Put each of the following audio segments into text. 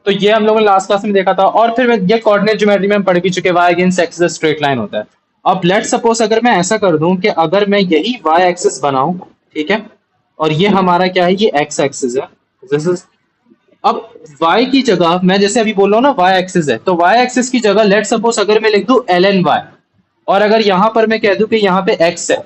तो ये हम लोगों ने लास्ट क्लास में देखा था। और फिर ये कोऑर्डिनेट ज्योमेट्री में हम पढ़ भी चुके, y against x is straight line होता है। अब लेट सपोज अगर मैं ऐसा कर दूं कि अगर मैं यही y एक्सिस बनाऊं, ठीक है, और ये हमारा क्या है, ये x एक्सिस है, दिस इज, अब y की जगह मैं जैसे अभी बोल रहा हूँ ना y एक्सिस है, तो y एक्सिस की जगह लेट सपोज अगर मैं लिख दूं ln y, और अगर यहां पर मैं कह दूं कि यहाँ पे x है,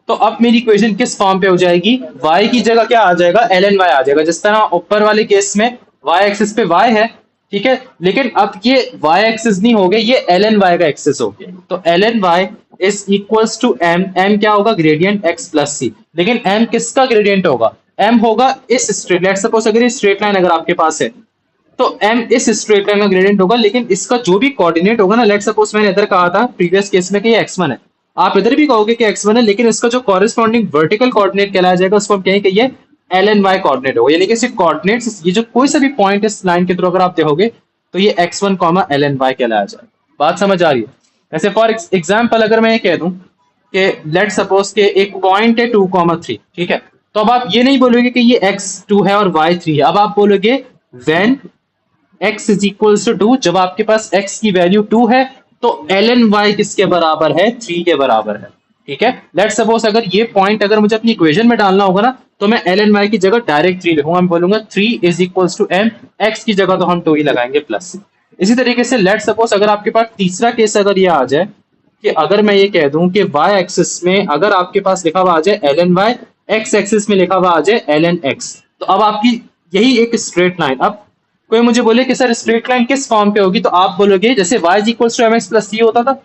तो अब मेरी इक्वेशन किस फॉर्म पे हो जाएगी, y की जगह क्या आ जाएगा, ln y आ जाएगा। जिस तरह ऊपर वाले केस में y एक्सिस पे y है, ठीक है, लेकिन अब ये y एक्सिस नहीं हो गया, ये ln y का एक्सिस हो गया। तो ln y is equals to m, m क्या होगा, ग्रेडियंट x प्लस c। लेकिन m किसका ग्रेडियंट होगा, m होगा इस स्ट्रेट, लेट सपोज अगर ये स्ट्रेट लाइन अगर आपके पास है, तो m इस स्ट्रेट लाइन का ग्रेडियंट होगा, लेकिन इसका जो भी कोऑर्डिनेट होगा ना, लेट सपोज मैंने इधर कहा था प्रीवियस केस में कि ये x1 है, आप इधर भी कहोगे कि x1 है, लेकिन इसका जो कॉरेस्पॉन्डिंग वर्टिकल कोऑर्डिनेट कहलाया जाएगा उसको हम कहेंगे कि ये ln y कोऑर्डिनेट होगा। यानी कि सिर्फ कोऑर्डिनेट्स, ये जो कोई सा भी पॉइंट इस लाइन के थ्रू अगर आप देखोगे तो ये x1 ln y कहलाया जाएगा। बात समझ आ रही है? जैसे फॉर एग्जाम्पल अगर मैं ये कह दूं कि लेट सपोज के एक पॉइंट है 2,3, ठीक है, तो अब आप ये नहीं बोलोगे कि ये x2 है और y3 है, अब आप बोलोगे when x is equal to 2, जब आपके पास x की वैल्यू 2 है तो ln y किसके बराबर है, 3 के बराबर है। ठीक है, लेट सपोज अगर ये पॉइंट अगर मुझे अपनी इक्वेशन में डालना होगा ना, तो मैं ln y की जगह डायरेक्ट 3 लिखूंगा, मैं बोलूंगा 3 is equal to m, x की जगह तो हम 2 ही लगाएंगे प्लस। इसी तरीके से लेट सपोज अगर आपके पास तीसरा केस अगर ये आ जाए कि अगर मैं ये कह दूं कि y एक्सिस में अगर आपके पास लिखा हुआ आ जाए ln y, x एक्सिस में लिखा हुआ आ जाए ln x, तो अब आपकी यही एक स्ट्रेट लाइन, अब कोई मुझे बोले कि सर स्ट्रेट लाइन किस फॉर्म पे होगी, तो आप बोलोगे जैसे y is equal to mx plus c होता था,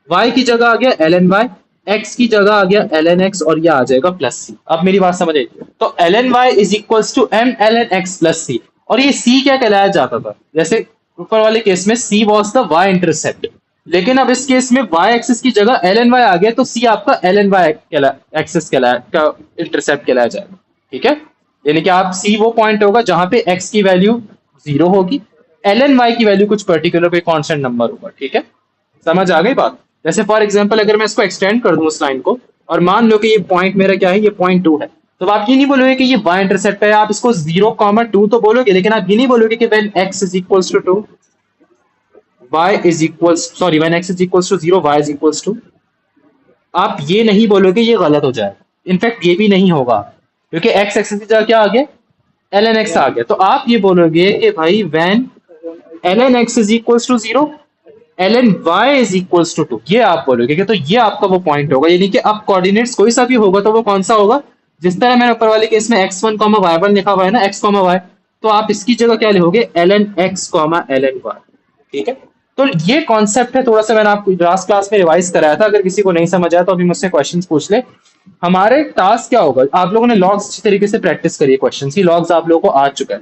y की जगह आ गया ln y, x की जगह आ गया ln x, और ये आ जाएगा प्लस c। अब मेरी बात समझ आई? तो ln y is equal to m ln x plus c, और ये c क्या कहलाया जाता था, जैसे ऊपर वाले केस में c was the y intercept, लेकिन अब इस केस में y एक्सिस की जगह ln y आ गया, तो c आपका ln y एक्सिस का इंटरसेप्ट कहलाया जाएगा। ठीक है, यानी कि आप c वो पॉइंट होगा जहां पे x की वैल्यू 0 होगी, ln y की वैल्यू कुछ पर्टिकुलर कोई कांस्टेंट नंबर होगा। ठीक है, समझ आ गई बात? जैसे फॉर एग्जांपल अगर मैं इसको एक्सटेंड कर दूं उस लाइन को, और मान लो कि ये पॉइंट मेरा क्या है, ये पॉइंट 2 है, तो आप ये नहीं बोलोगे कि ये y इंटरसेप्ट है, आप इसको 0,2 तो बोलोगे, लेकिन आप ये नहीं बोलोगे कि when x is equals to 2 y is equals, sorry when x is equals to 0 y is equals to, आप ये नहीं बोलोगे, ये गलत हो जाए। इनफैक्ट ये भी नहीं होगा, क्योंकि x एक्सिस की जगह क्या आ गया, ln x आ गया, तो आप ये बोलोगे कि भाई when ln x is equals to 0 ln y is equals to 2, ये आप बोलोगे कि तो ये आपका वो पॉइंट होगा। यानी कि अब कोऑर्डिनेट्स कोई सा भी होगा तो वो कौन सा होगा, जिस तरह मैंने ऊपर वाले केस में x1, y1 लिखा हुआ है ना, x, y, तो आप इसकी जगह क्या लिखोगे, ln x, ln y। ठीक है, तो ये कॉन्सेप्ट है, थोड़ा सा मैंने आपको लास्ट क्लास में रिवाइज कराया था, अगर किसी को नहीं समझ आया तो अभी मुझसे क्वेश्चंस पूछ ले। हमारे टास्क क्या होगा, आप लोगों ने लॉग्स अच्छी तरीके से प्रैक्टिस करिए, क्वेश्चन की लॉग्स आप लोगों को आ चुका है।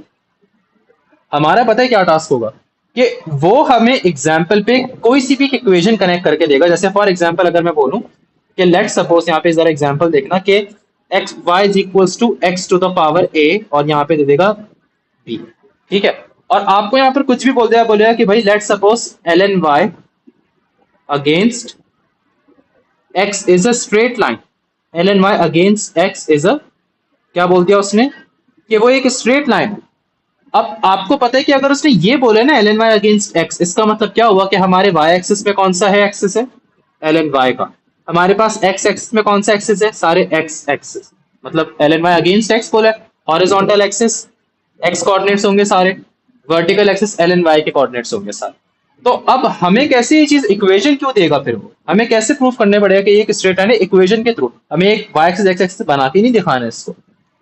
हमारा पता है क्या टास्क होगा कि वो हमें एग्जाम्पल पे कोई सी भी इक्वेशन कनेक्ट करके देगा। जैसे फॉर एग्जाम्पल अगर मैं बोलूं कि लेट सपोज, यहाँ पे जरा एग्जाम्पल देखना कि x y is equals to x to the power a, और यहाँ पे दे देगा बी। ठीक है, और आपको यहाँ पर कुछ भी बोलेगा कि भाई let suppose ln y against x is a straight line, ln y against x is अ, क्या बोल दिया उसने कि वो एक स्ट्रेट लाइन है। अब आपको पता है कि अगर उसने ये बोले ना ln y अगेंस्ट x, इसका मतलब क्या हुआ कि हमारे y एक्सिस में कौन सा है एक्सिस है, ln y का, हमारे पास x एक्सिस में कौन सा एक्सिस है, सारे x एक्सिस, मतलब ln y अगेंस्ट x बोला, हॉरिजॉन्टल एक्सिस x कोऑर्डिनेट्स होंगे सारे, वर्टिकल एक्सिस ln y के कोऑर्डिनेट्स होंगे सारे। तो अब हमें कैसे ये चीज इक्वेशन क्यों देगा, फिर वो हमें कैसे प्रूफ करने पड़ेगा कि ये एक स्ट्रेट लाइन है, इक्वेशन के थ्रू, हमें एक y एक्सिस x एक्सिस बना के नहीं दिखाना है इसको।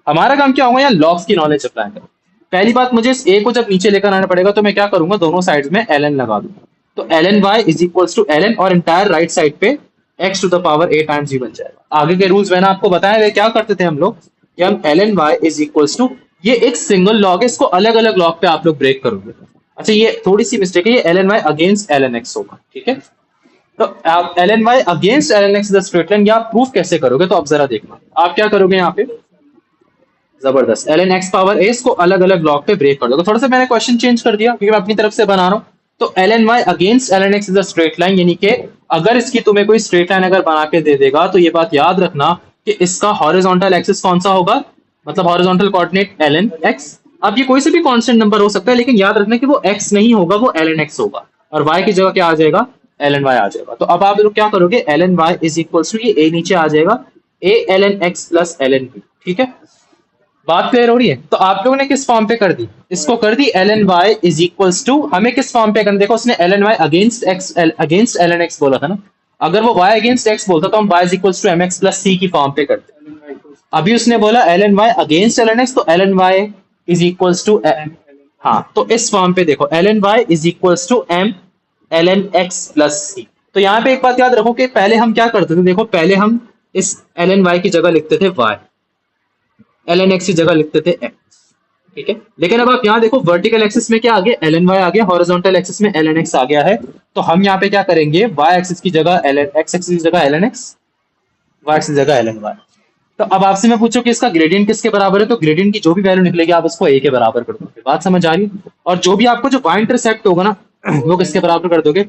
हमारा काम क्या होगा, यहाँ लॉग्स की नॉलेज अप्लाई करना। पहली बात, मुझे इस a को जब नीचे लेकर आना पड़ेगा तो मैं क्या करूंगा, दोनों साइड्स में ln लगा दूंगा, तो ln y is equals to ln, और इंटायर राइट साइड पे x to the power a times g बन जाएगा। आगे के रूल्स मैंने आपको बताया वे क्या करते थे हम लोग, कि हम ln y is equals to, ये एक सिंगल लॉग है, इसको अलग अलग लॉग पे आप लोग ब्रेक करोगे। अच्छा, ये थोड़ी सी मिस्टेक है, ये ln y against ln x होगा। ठीक है, तो आप ln y against ln x the straight line, ये आप प्रूफ कैसे करोगे, तो अब जरा देखना आप क्या करोगे यहाँ पे, जबरदस्त, ln x पावर a इसको अलग अलग ब्लॉक पे ब्रेक कर दो। थोड़ा सा मैंने क्वेश्चन चेंज कर दिया क्योंकि मैं अपनी तरफ से बना रहा हूँ। तो ln y against ln x is a straight line, यानी कि अगर इसकी तुम्हें कोई स्ट्रेट लाइन अगर बना के दे देगा तो ये बात याद रखना कि इसका हॉरिजॉन्टल एक्सिस कौन सा होगा, मतलब हॉरिजॉन्टल कोऑर्डिनेट ln x, अब ये कोई से भी कांस्टेंट नंबर हो सकता है, लेकिन याद रखना कि वो x नहीं होगा, वो ln x होगा, और y की जगह क्या आ जाएगा, ln y आ जाएगा। तो अब आप लोग क्या करोगे, ln y is equal to, ये a नीचे आ जाएगा, a ln x plus ln b। ठीक है, बात क्लियर हो रही है? तो आप लोगों ने किस फॉर्म पे कर दी, इसको कर दी ln y is equals to, हमें किस फॉर्म पे करना, देखो उसने ln y against x against ln x बोला था ना, अगर वो y अगेंस्ट x बोलता तो हम y is equals to mx plus c की फॉर्म पे करते। अभी उसने बोला ln y against ln x, तो ln y is equals to, हाँ तो इस फॉर्म पे देखो ln y is equals to m ln x plus c। तो यहाँ पे एक बात याद रखो कि पहले हम क्या करते थे, देखो पहले हम इस ln y की जगह लिखते थे y, ln x की जगह लिखते थे x। ठीक है, लेकिन अब आप यहाँ देखो वर्टिकल एक्सिस में क्या आ गया, ln y आ गया, हॉरिजॉन्टल एक्सिस में ln x आ गया है। तो हम यहाँ पे क्या करेंगे, y एक्सिस की जगह ln x एक्सिस की जगह ln x, y एक्सिस की जगह ln y। तो अब आपसे मैं पूछूं कि इसका ग्रेडियंट किसके बराबर है, तो ग्रेडियंट की जो भी वैल्यू निकलेगी आप उसको a के बराबर कर दोगे। बात समझ आ रही है? और जो भी आपको जो y इंटरसेप्ट होगा ना वो किसके बराबर कर दोगे,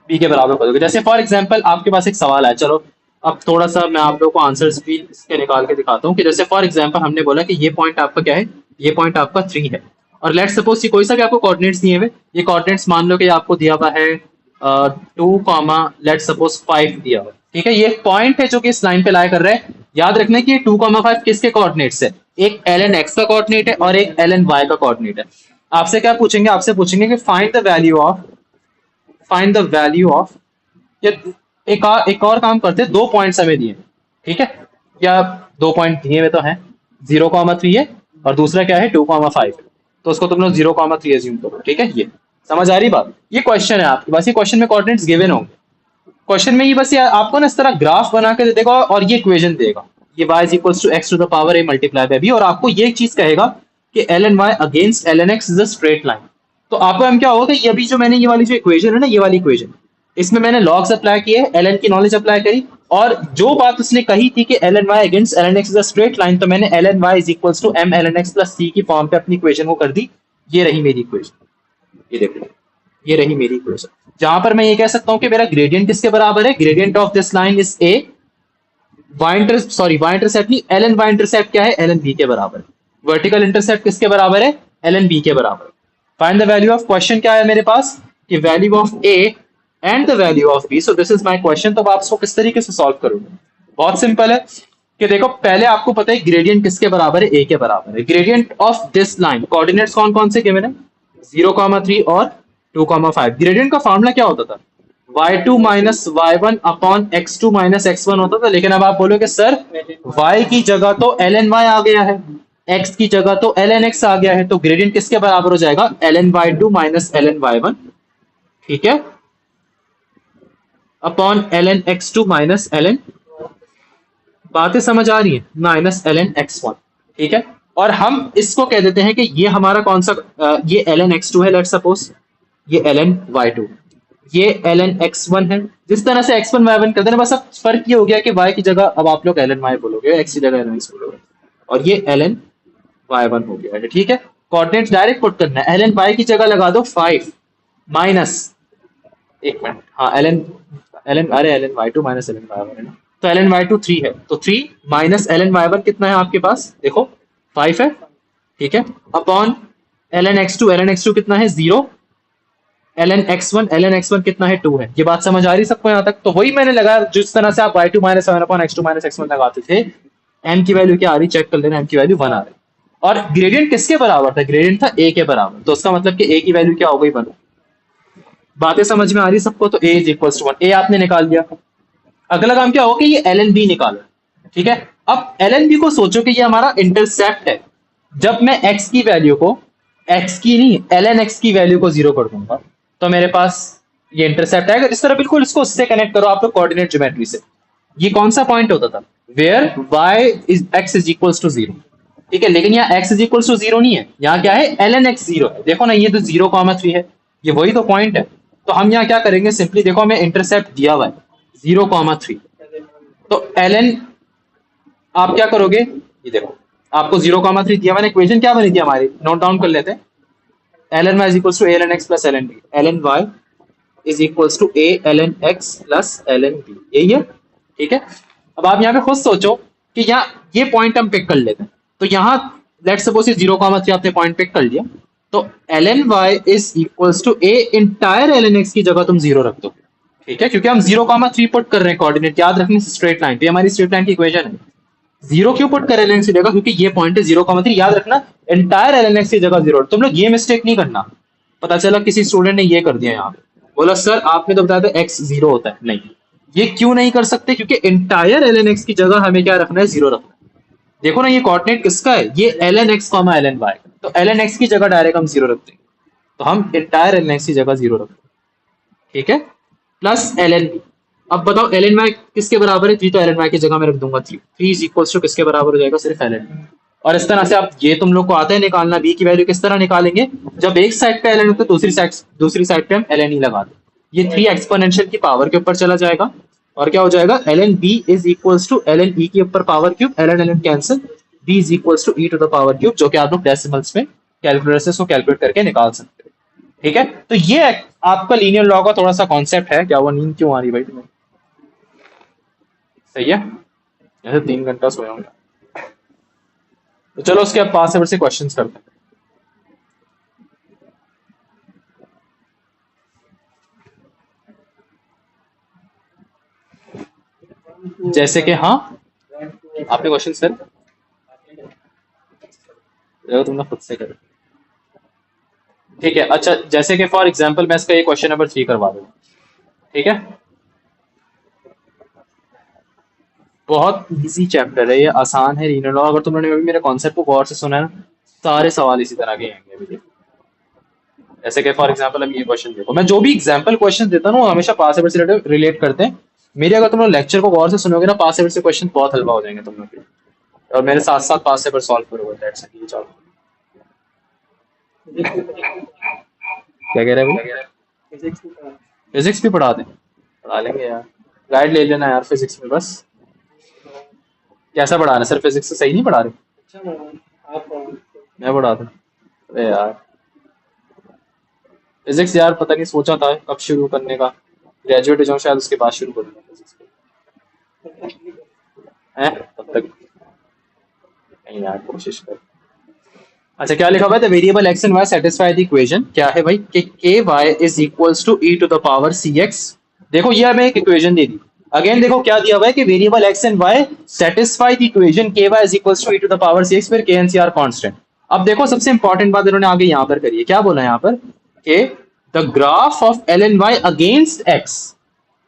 b के बराबर कर दोगे। जैसे फॉर एग्जांपल आपके पास एक सवाल है, चलो अब थोड़ा सा मैं आप लोगों को आंसर्स भी इसके निकाल के दिखाता हूँ कि जैसे फॉर एग्जांपल हमने बोला कि ये पॉइंट आपका क्या है, ये पॉइंट आपका 3 है, और लेट सपोज कि कोई सा भी आपको कोऑर्डिनेट्स दिए हुए, ये कोऑर्डिनेट्स मान लो कि आपको दिया हुआ है 2 कॉमा लेट सपोज 5 दिया हुआ है। ठीक है, ये एक पॉइंट है जो कि इस लाइन पे लाई कर रहा है। याद रखना कि ये 2,5 किसके कोऑर्डिनेट्स है, एक ln x का कोऑर्डिनेट है और एक ln y का कोऑर्डिनेट है। आपसे क्या पूछेंगे, आपसे पूछेंगे कि फाइंड द वैल्यू ऑफ, एक और काम करते हैं, 2 पॉइंट्स हमें दिए, ठीक है, या 2 पॉइंट दिए हुए तो हैं, 0,3 है और दूसरा क्या है 2,5 है, तो उसको तुम लोग 0,3 एज्यूम करो। ठीक है, ये समझ आ रही बात, ये क्वेश्चन है आपके पास, ये क्वेश्चन में कोऑर्डिनेट्स गिवन होंगे, क्वेश्चन में ये बस ये आपको ना इस तरह ग्राफ बना के दे देगा और ये इक्वेशन देगा, ये y is equals to x to the power a multiply by b, और आपको ये चीज कहेगा कि ln y against ln x is a straight line. तो आपको हम क्या होगा कि ये अभी जो मैंने ये वाली जो इक्वेशन है ना, ये वाली इक्वेशन, इसमें मैंने लॉग्स अप्लाई किए, ln की नॉलेज अप्लाई करी, और जो बात उसने कही थी कि ln y against ln x is a straight line, तो मैंने ln y is equals to m ln x plus c की फॉर्म पे अपनी इक्वेशन को कर दी। ये रही मेरी इक्वेशन, ये देखो ये रही मेरी इक्वेशन, जहां पर मैं ये कह सकता हूं कि मेरा ग्रेडियंट किसके बराबर है, gradient of this line is a, y intercept नहीं, ln y इंटरसेप्ट क्या है, ln b के बराबर है। वर्टिकल इंटरसेप्ट किसके बराबर है, ln b के बराबर। Find the value of, question क्या है मेरे पास कि value of a and the value of b, so this is my question. तो आप इसको किस तरीके से सॉल्व करोगे, बहुत सिंपल है कि देखो पहले आपको पता है ग्रेडियंट किसके बराबर है, a के बराबर है। Gradient of this line, coordinates कौन कौन से गिवन है, 0,3 और 2,5। ग्रेडियंट का फॉर्मूला क्या होता था, y2 minus y1 upon x2 minus x1 होता था, लेकिन अब आप बोलोगे सर y की जगह तो ln y आ गया है, x की जगह तो ln x आ गया है, तो ग्रेडियंट किसके बराबर हो जाएगा, ln y2 minus ln y1, ठीक है, upon ln x2 minus ln, बातें समझ आ रही है, माइनस ln x1। ठीक है, और हम इसको कह देते हैं कि ये हमारा कौन सा, ये ln x2 है, लेट्स सपोज ये ln y2, ये ln x1 है। जिस तरह से x1 y1 कर देना, बस अब फर्क ये हो गया कि y की जगह अब आप लोग ln y बोलोगे, x की जगह ln x बोलोगे, और ये ln y1 हो गया है। ठीक है, कोऑर्डिनेट्स डायरेक्ट पुट करना है, ln y की जगह लगा दो 5 माइनस, एक मिनट, हाँ ln अरे ln y2 minus ln y1 है ना, तो ln y2 3 है, तो 3 माइनस ln y1 कितना है आपके पास, देखो 5 है, ठीक है, अपॉन ln x2 कितना है 0, ln x1 कितना है 2 है। ये बात समझ आ रही सबको यहाँ तक? तो वही मैंने लगा, जिस तरह से आप y2 minus 7 upon x2 minus x1 लगाते थे, m की वैल्यू क्या आ रही, चेक कर लेना, m की वैल्यू 1 आ रही, और ग्रेडियंट किसके बराबर था, ग्रेडियंट था a के बराबर, तो उसका मतलब कि a की वैल्यू क्या हो गई 1। बातें समझ में आ रही सबको? तो a is equals to 1, a आपने निकाल लिया। अगला काम क्या हो कि ये ln b निकालो, ठीक है। अब ln b को सोचो कि ये हमारा इंटरसेप्ट है, जब मैं x की वैल्यू को, x की नहीं ln x की वैल्यू को 0 कर दूंगा, तो मेरे पास ये इंटरसेप्ट आएगा। इस तरह बिल्कुल इसको उससे कनेक्ट करो आप लोग कोऑर्डिनेट ज्योमेट्री से। ये कौन सा पॉइंट होता था, where x is equals to 0, ठीक है, लेकिन यहाँ x इज इक्वल्स टू 0 नहीं है, यहाँ क्या है ln x 0 है। देखो ना, ये तो 0,3 है, ये वही तो पॉइंट है। तो हम यहाँ क्या करेंगे, सिंपली देखो हमें इंटरसेप्ट दिया हुआ है 0,3, तो ln आप क्या करोगे, ये देखो आपको 0,3 दिया मैंने, इक्वेशन क्या बनी थी हमारी, नोट डाउन कर लेते हैं। ln y is equals to a ln x plus ln b, ln y is equals to a ln x plus ln b, यही है, ठीक है। अब आप यहाँ पे खुद सोचो कि यहाँ ये पॉइंट हम पिक कर लेते हैं, तो यहाँ लेट्स सपोज ये 0,3 आपने पॉइंट पिक कर लिया, तो ln y is equals to a entire ln x की जगह तुम 0 रख दो, ठीक है, क्योंकि हम 0,3 पुट कर रहे हैं कोऑर्डिनेट, याद रखनी स्ट्रेट लाइन, तो ये हमारी स्ट्रेट लाइन की इक्वेशन है। 0 क्यों पुट कर ln x की जगह, क्योंकि ये पॉइंट है 0,3, याद रखना इंटायर ln x की जगह 0। तुम लोग ये मिस्टेक नहीं करना, पता चला किसी स्टूडेंट ने ये कर दिया यहाँ पे, बोला सर आपने तो बताया था x 0 होता है, नहीं, ये क्यों नहीं कर सकते, क्योंकि इंटायर ln x की जगह हमें क्या रखना है, 0 रखना है। देखो ना ये कोऑर्डिनेट किसका है, ये ln x, ln y, तो ln x की जगह डायरेक्ट हम 0 रखते हैं, तो हम इंटायर ln x की जगह 0 रखते हैं, ठीक है, प्लस ln b। अब बताओ ln y किसके बराबर है, 3, तो ln y की जगह मैं रख दूंगा 3, 3 इज इक्वल्स टू किसके बराबर हो जाएगा, सिर्फ ln। और इस तरह से आप, ये तुम लोग को आता है निकालना, b की वैल्यू किस तरह निकालेंगे, जब एक साइड पे ln होता है दूसरी साइड पे हम ln ही लगा दें, ये 3 एक्सपोनेंशियल की पावर के ऊपर चला जाएगा, और क्या हो जाएगा, ln b is equals to ln e के ऊपर power cube, ln cancel, b is equals to e to the power cube, जो कि आप लोग डेसिमल्स में कैलकुलेटर से इसको कैलकुलेट करके निकाल सकते हो, ठीक है। तो ये आपका लीनियर लॉ का थोड़ा सा कॉन्सेप्ट है। क्या वो नींद क्यों आ रही भाई तुम्हें, सही है, जैसे 3 घंटा सोया हूँ। तो चलो उसके अब पास से क्वेश्चंस करते हैं। जैसे कि हाँ, आपने क्वेश्चन सर तुमने खुद से करो, ठीक है। अच्छा, जैसे कि फॉर एग्जांपल मैं इसका ये क्वेश्चन नंबर 3 करवा दूँ, ठीक है, बहुत इजी चैप्टर है ये, आसान है लीनियर लॉ। अगर तुमने अभी मेरे कॉन्सेप्ट को गौर से सुना है ना, सारे सवाल इसी तरह के आएंगे अभी। जैसे कि फॉर एग्जांपल अब ये क्वेश्चन देखो, मैं जो भी एग्जांपल क्वेश्चन देता हूँ हमेशा पास पेपर से रिलेट करते हैं मेरे। अगर तुम लोग लेक्चर को गौर से सुनोगे ना, पास पेपर से क्वेश्चन बहुत हल्का हो जाएंगे तुम लोग के, और मेरे साथ साथ पास पेपर सॉल्व करोगे, दैट्स इट। चलो क्या कह रहे हैं, फिजिक्स भी पढ़ा दें, पढ़ा लेंगे यार, गाइड ले लेना यार फिजिक्स में बस। कैसा पढ़ा रहे सर, फिजिक्स से सही नहीं पढ़ा रहे, मैं पढ़ा दूं, अरे यार फिजिक्स यार पता नहीं, सोचा था कब शुरू करने का, ग्रेजुएट हो जाऊं शायद उसके बाद शुरू करूंगा फिजिक्स है, तब तक नहीं यार, कोशिश कर। अच्छा क्या लिखा हुआ है, the variable x and y satisfy the equation, क्या है भाई, कि ky is equals to e to the power cx। देखो ये हमें एक इक्वेशन दे दी, अगेन देखो क्या दिया हुआ है कि variable x and y satisfy the equation ky is equals to e to the power cx, फिर k and c are constant. अब देखो सबसे इंपॉर्टेंट बात इन्होंने आगे यहाँ पर करी है, क्या बोला यहाँ पर, कि the graph of ln y against x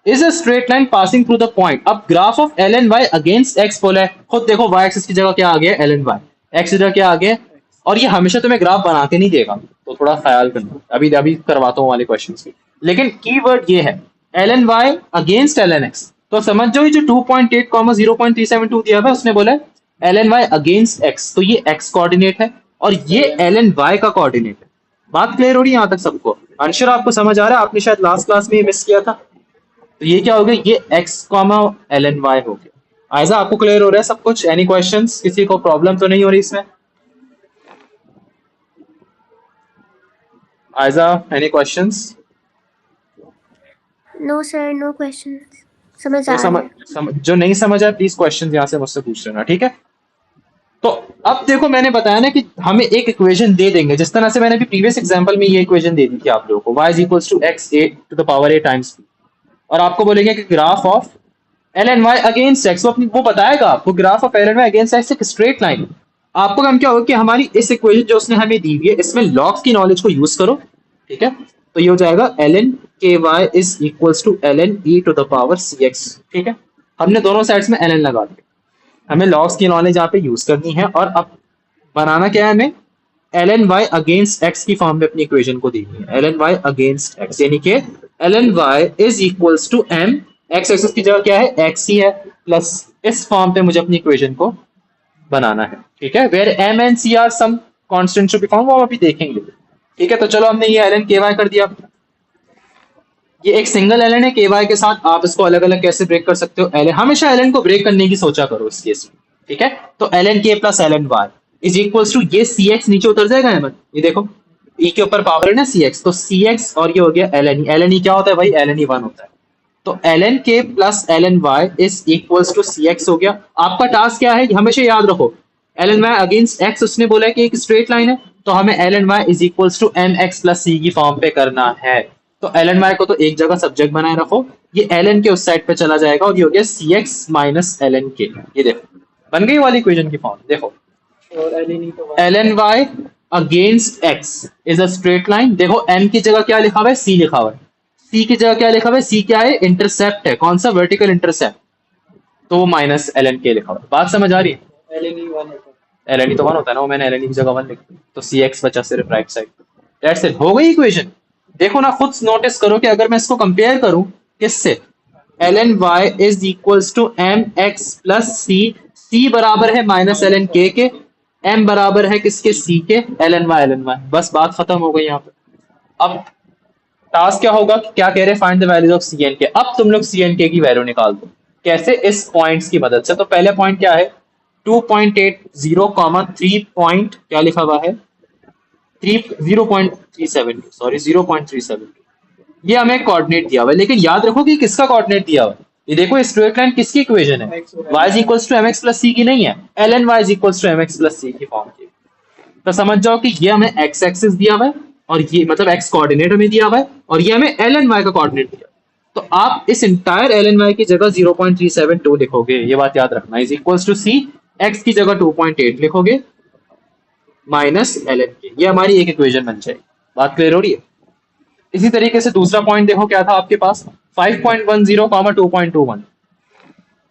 is a straight line passing through the point. अब graph of ln y against x बोला है, खुद देखो y एक्सिस की जगह क्या आ गया, ln y, x की जगह क्या आ गया, और ये हमेशा तुम्हें ग्राफ बना के नहीं देगा, तो थोड़ा ख्याल करना, अभी अभी करवाता हूँ वाले क्वेश्चंस की। लेकिन कीवर्ड ये है ln y against ln x, तो समझ जाओ ये जो 2.8, 0.372 दिया हुआ है, उसने बोला है ln y अगेंस्ट x, तो ये x कोऑर्डिनेट है और ये ln y का कोऑर्डिनेट है। बात क्लियर हो रही है यहाँ तक सबको, आंसर आपको समझ आ रहा है, आपने शायद लास्ट क्लास में ये मिस किया था। तो ये क्या हो गया, ये x, ln y हो गया। ऐसा आपको क्लियर हो रहा है सब कुछ, एनी क्वेश्चंस, किसी को प्रॉब्लम तो नहीं हो रही इसमें, Aiza, any questions? No sir, no questions. समझ आ रहा है। जो नहीं समझ आए प्लीज क्वेश्चंस यहाँ से मुझसे पूछ लेना, ठीक है। तो अब देखो मैंने बताया ना कि हमें एक इक्वेशन दे देंगे, जिस तरह से मैंने अभी प्रीवियस एग्जांपल में ये इक्वेशन दे दी थी आप लोगों को, y is equals to x a to the power a times b, और आपको बोलेंगे कि graph of ln y against x, वो बताएगा आपको graph of ln y against x एक स्ट्रेट लाइन। आपको काम क्या होगा कि हमारी इस इक्वेशन जो उसने हमें दी हुई है इसमें लॉग्स की नॉलेज को यूज करो, ठीक है। तो ये हो जाएगा ln ky is equals to ln e to the power cx, ठीक है। हमने दोनों साइड्स में ln लगा दिया, हमें लॉग्स की नॉलेज यहाँ पे यूज करनी है, और अब बनाना क्या है, हमें ln y अगेंस्ट x की फॉर्म में अपनी इक्वेशन को देनी है, ln y अगेंस्ट x, यानी कि ln y is equals to m, x axis की जगह क्या है, x ही है, प्लस इस फॉर्म पे मुझे अपनी इक्वेशन को बनाना है, ठीक है। Where m and c are some constant to be found, वो हम अभी देखेंगे, ठीक है। तो चलो हमने ये ln ky कर दिया, ये एक सिंगल ln है ky के साथ, आप इसको अलग अलग कैसे ब्रेक कर सकते हो, ln हमेशा ln को ब्रेक करने की सोचा करो इस केस में, ठीक है। तो ln k plus ln y is equals to, ये cx नीचे उतर जाएगा अहमद, ये देखो e के ऊपर पावर है ना cx, तो cx और ये हो गया ln e क्या होता है भाई, ln e 1 होता है। तो ln k plus ln y is equals to cx हो गया। आपका टास्क क्या है, हमेशा याद रखो L N Y against X उसने बोला है कि एक स्ट्रेट लाइन है, तो हमें l N y is equals to m x plus c की फॉर्म पे करना है। तो एल एन वाई को तो एक जगह सब्जेक्ट बनाए रखो, ये एल एन के उस साइड पे चला जाएगा और ये हो गया सी एक्स माइनस एल एन के। ये देखो बन गई वाली इक्वेशन की फॉर्म। देखो L N Y against X is a straight line. देखो एम की जगह क्या लिखा हुआ है, सी लिखा हुआ है। सी की जगह क्या लिखा हुआ है, सी क्या है, इंटरसेप्ट है। कौन सा, वर्टिकल इंटरसेप्ट, तो वो माइनस एल एन के लिखा हुआ है। बात समझ आ रही है? एल एन ई तो वन होता है ना, वो मैंने एल एन ई की जगह वन लिख दी, तो सी एक्स बचा सिर्फ राइट साइड। दैट्स इट, हो गई इक्वेशन। देखो ना, खुद नोटिस करो कि अगर मैं इसको कंपेयर करूं किससे, l N y is equals to m x plus c, c बराबर है minus l N k, m बराबर है किसके, सी के, एल एन वाई, बस बात खत्म हो गई यहाँ पे। अब टास्क क्या होगा, क्या कह रहे हैं, find the values of C N K. अब तुम लोग सी एन के की वैल्यू निकाल दो। कैसे, इस पॉइंट्स की मदद से। तो पहले पॉइंट क्या है, 2.80 कॉमा 3 पॉइंट क्या लिखा हुआ है, 0.372, सॉरी 0.372, ये हमें कोऑर्डिनेट दिया हुआ है। लेकिन याद रखो कि किसका कोऑर्डिनेट दिया हुआ है। ये देखो स्ट्रेट लाइन किसकी इक्वेशन है, y is equals to m x plus c की नहीं है, L N y is equals to m x plus c की फॉर्म की। तो समझ जाओ कि ये हमें x एक्सिस दिया हुआ है, और ये मतलब x कोऑर्डिनेट हमें दिया हुआ है, और ये हमें एल एन वाई का कोऑर्डिनेट दिया। तो आप इस इंटायर एल एन वाई की जगह 0.372 लिखोगे, ये बात याद रखना, is equals to C, x की जगह 2.8 लिखोगे माइनस एल एन के। ये हमारी एक इक्वेशन बन जाएगी। बात क्लियर हो रही है? इसी तरीके से दूसरा पॉइंट देखो क्या था आपके पास, 5.10 कॉमा 2.21।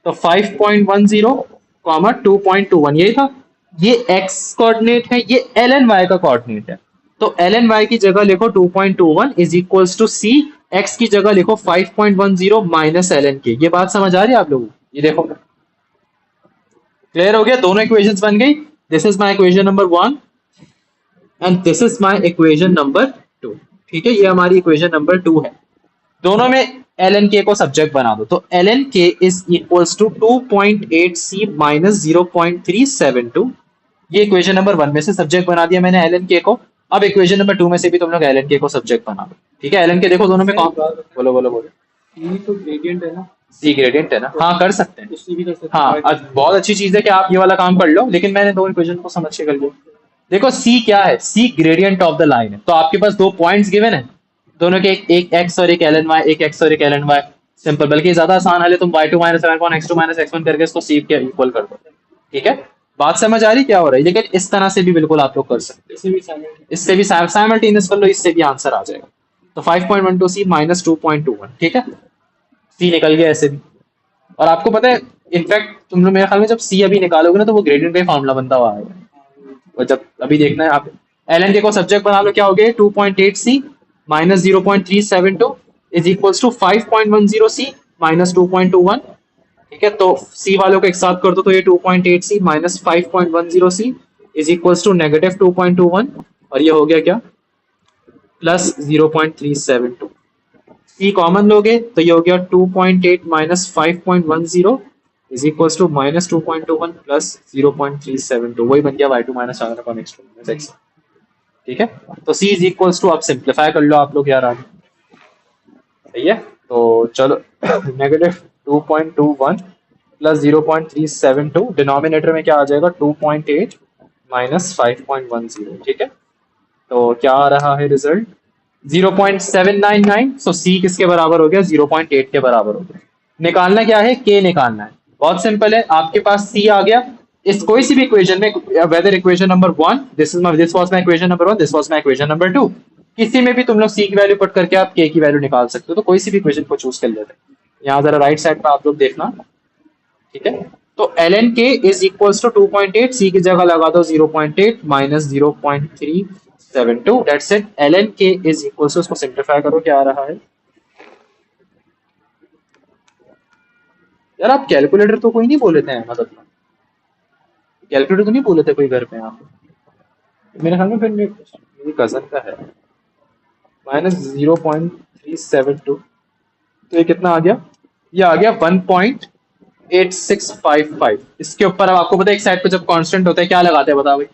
तो 5.10 कॉमा 2.21 यही था। ये x कोऑर्डिनेट है, ये एल एन वाई का कोऑर्डिनेट है। तो एल एन वाई की जगह लिखो 2.21 is equals to C, x की जगह लिखो 5.10 माइनस एल एन के। ये बात समझ आ रही है आप लोगों को? ये देखो क्लियर हो गया, दोनों इक्वेशंस बन गई। This is my equation number 1 and this is my equation number 2। ठीक है, ये हमारी इक्वेशन नंबर 2 है। दोनों में एल एन के को सब्जेक्ट बना दो। तो L N K is equals to 2.8 C minus 0.372। ये इक्वेशन नंबर 1 में से सब्जेक्ट बना दिया मैंने एल एन के को। अब इक्वेशन नंबर 2 में से भी तुम लोग एल एन के को सब्जेक्ट बना दो। ठीक है, एल एन के देखो दोनों में कौन, बोलो बोलो बोलो। सी तो ग्रेडियंट है ना, सी ग्रेडियंट है ना, हाँ कर सकते हैं। उससे भी कर सकते हाँ हैं। बहुत अच्छी चीज है कि आप ये वाला काम कर लो, लेकिन मैंने दो इक्वेशन को समझ के कर लिया। देखो सी क्या है, सी ग्रेडियंट ऑफ द लाइन है। तो आपके पास दो पॉइंट्स गिवन है, दोनों के एक एक्स और एक एल एन वाई, एक एक्स और एक एल एन वाई। सिंपल, बल्कि ज्यादा आसान है, तुम y2 minus x2 minus x1 करके इसको सी के इक्वल कर दो। ठीक है, बात समझ आ रही क्या हो रही है? लेकिन इस तरह से भी बिल्कुल आप लोग कर सकते इससे भी हो, इससे भी साइमल्टेनियस कर लो, इससे भी आंसर आ जाएगा। तो 5.12 सी माइनस 2.21, ठीक है, सी निकल गया ऐसे भी। और आपको पता है, इनफैक्ट तुम लोग मेरे ख्याल में जब सी अभी निकालोगे ना, तो वो ग्रेडियंट का ही फॉर्मूला बनता हुआ आएगा। और जब अभी देखना है आप, एल एन के को सब्जेक्ट बना लो, क्या हो गया, 2.8 सी minus 0.372 is equals to 5.10 c minus 2.21। ठीक है, तो सी वालों को एक साथ कर दो, तो ये 2.8 सी minus 5.10 c is equals to negative 2.21, और ये हो गया क्या, प्लस 0.372। सी कॉमन लोगे तो ये हो गया 2.8 minus 5.10 is equals to minus 2.21 plus 0.372, वही बन गया y2 minus x2 minus x। ठीक है, तो c इज इक्वल्स टू, आप सिंप्लीफाई कर लो आप लोग यार आगे। सही है, तो चलो नेगेटिव 2.21 प्लस 0.372, डिनोमिनेटर में क्या आ जाएगा, 2.8 माइनस 5.10। ठीक है, तो क्या आ रहा है रिजल्ट, 0.799। सो सी किसके बराबर हो गया, 0.8 के बराबर हो गया। निकालना क्या है, के निकालना है, बहुत सिंपल है। आपके पास सी आ गया, इस कोई सी भी इक्वेशन में, whether equation number 1, this was my equation number 1, this was my equation number 2, किसी में भी तुम लोग सी की वैल्यू पुट करके आप के की वैल्यू निकाल सकते हो। तो कोई सी भी इक्वेशन को चूज कर लेते हैं। यहाँ जरा राइट साइड पे आप लोग देखना। ठीक है, तो L N K is equals to 2.8, C की जगह लगा दो 0.8 minus 0.372, that's it. L N K is equals to, उसको सिंप्लीफाई करो, क्या आ रहा है यार, आप कैलकुलेटर तो कोई नहीं बोले थे मदद में, कैलकुलेटर तो नहीं बोले थे कोई घर पे आप? मेरे ख्याल में फिर मेरी कजन का है। माइनस 0.372, तो ये कितना आ गया, ये आ गया 1.8655। इसके ऊपर अब आपको पता है एक साइड पे जब कांस्टेंट होता है क्या लगाते हैं, बताओ भाई,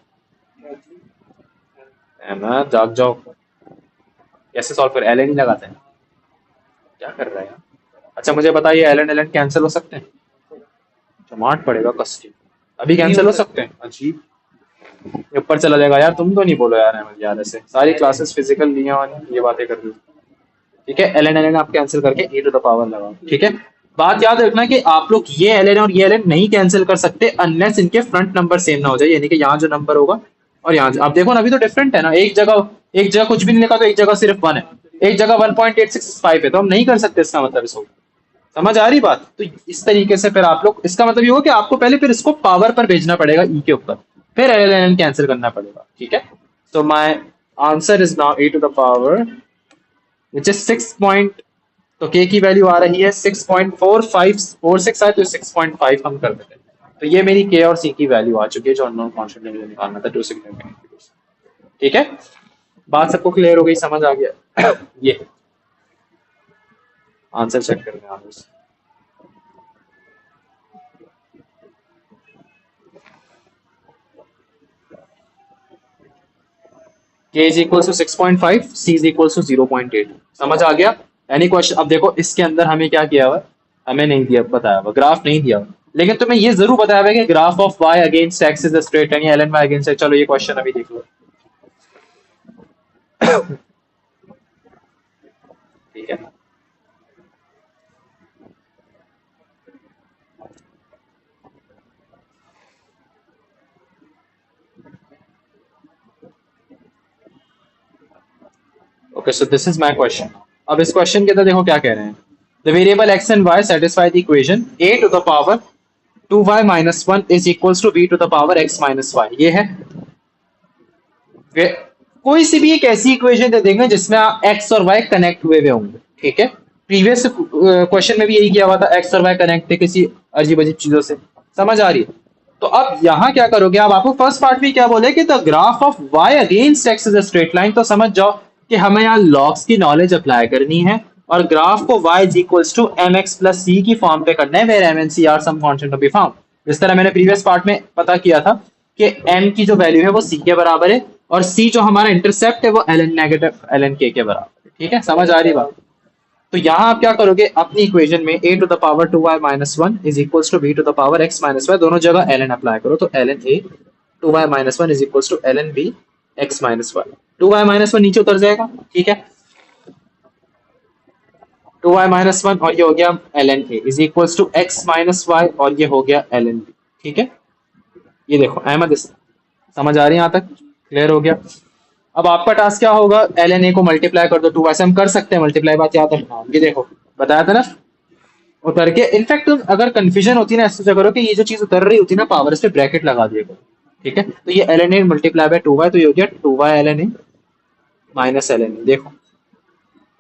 है ना, जाग जाओ, कैसे सॉल्व कर, एल एन ही लगाते हैं, क्या कर रहा है यार। अच्छा मुझे बताइए, एल एन कैंसिल हो सकते हैं, जमाट पड़ेगा कस के, अभी कैंसिल हो सकते हैं, अजीब। ये ऊपर चला जाएगा यार, तुम तो नहीं बोलो यार अहमद यार, ऐसे सारी क्लासेस फिजिकल ली हैं और ये बातें कर रही हो। ठीक है, एल एन आप कैंसिल करके ए टू द पावर लगाओ। ठीक है, बात याद रखना कि आप लोग ये एल एन और ये एल एन नहीं कैंसिल कर सकते अनलेस इनके फ्रंट नंबर सेम ना हो जाए, यानी कि यहाँ जो नंबर होगा और यहाँ आप देखो ना अभी तो डिफरेंट है ना, एक जगह कुछ भी नहीं लिखा तो एक जगह सिर्फ 1 है, एक जगह 1.865 है, तो हम नहीं कर सकते इसका मतलब इसको। समझ आ रही बात? तो इस तरीके से फिर आप लोग, इसका मतलब ये होगा कि आपको पहले फिर इसको पावर पर भेजना पड़ेगा ई के ऊपर, फिर एल एन कैंसिल करना पड़ेगा। ठीक है, so my answer is now a to the power which is 6 point, तो k की वैल्यू आ रही है 6.4546 है, तो 6.5 हम कर देते हैं। तो ये मेरी k और c की वैल्यू आ चुकी है जो अननोन कांस्टेंट मुझे निकालना था टू सिग्निफिकेंट। ठीक है, बात सबको क्लियर हो गई, समझ आ गया? ये आंसर चेक करने आ रहे k is equals to 6.5, c is equals to 0.8। समझ आ गया? Any question? अब देखो इसके अंदर हमें क्या किया हुआ, हमें नहीं दिया बताया हुआ, ग्राफ नहीं दिया हुआ, लेकिन तुम्हें ये जरूर बताया हुआ कि graph of y against x is a straight line, ln y against x। चलो ये क्वेश्चन अभी देख लो। ठीक है, okay, so this is my question. अब इस क्वेश्चन के अंदर देखो क्या कह रहे हैं, the variable x and y satisfy the equation a to the power 2y minus 1 is equals to b to the power x minus y। ये है कोई सी भी एक ऐसी इक्वेशन दे देंगे जिसमें x और y कनेक्ट हुए होंगे। ठीक है, प्रीवियस क्वेश्चन में भी यही किया हुआ था, x और y कनेक्ट थे किसी अजीब अजीब चीजों से। समझ आ रही है? तो अब यहाँ क्या करोगे, अब आपको फर्स्ट पार्ट में क्या बोले कि the graph of y against x is a straight line, तो समझ जाओ कि हमें यहाँ लॉग्स की नॉलेज अप्लाई करनी है और ग्राफ को y is equals to mx plus c की फॉर्म पे करना है, where m and c are some constant to be found। जिस तरह मैंने प्रीवियस पार्ट में पता किया था कि m की जो वैल्यू है वो c के बराबर है और c जो हमारा इंटरसेप्ट है वो ln नेगेटिव ln k के बराबर है। ठीक है, समझ आ रही बात? तो यहाँ आप क्या करोगे, अपनी इक्वेशन में a to the power 2y minus 1 is equals to b to the power x minus y, दोनों जगह ln अप्लाई करो, तो ln a 2y minus 1 is equals to ln b x minus y। 2y minus 1 नीचे उतर जाएगा। ठीक है, 2y minus 1 और ये हो गया ln a is equals to x minus y और ये हो गया ln b। ठीक है, ये देखो अहमद, समझ आ रही है यहाँ तक? क्लियर हो गया? अब आपका टास्क क्या होगा, ln a को मल्टीप्लाई कर दो 2, वैसे हम कर सकते हैं मल्टीप्लाई, बात याद रखना। ये देखो बताया था ना उतर के, इनफैक्ट तुम अगर कंफ्यूजन होती ना ऐसे करो कि ये जो चीज उतर रही होती ना पावर, इस पे ब्रैकेट लगा दिया करो। ठीक है, तो ये ln a multiply bye 2y, तो ये हो गया 2y ln a minus ln a, देखो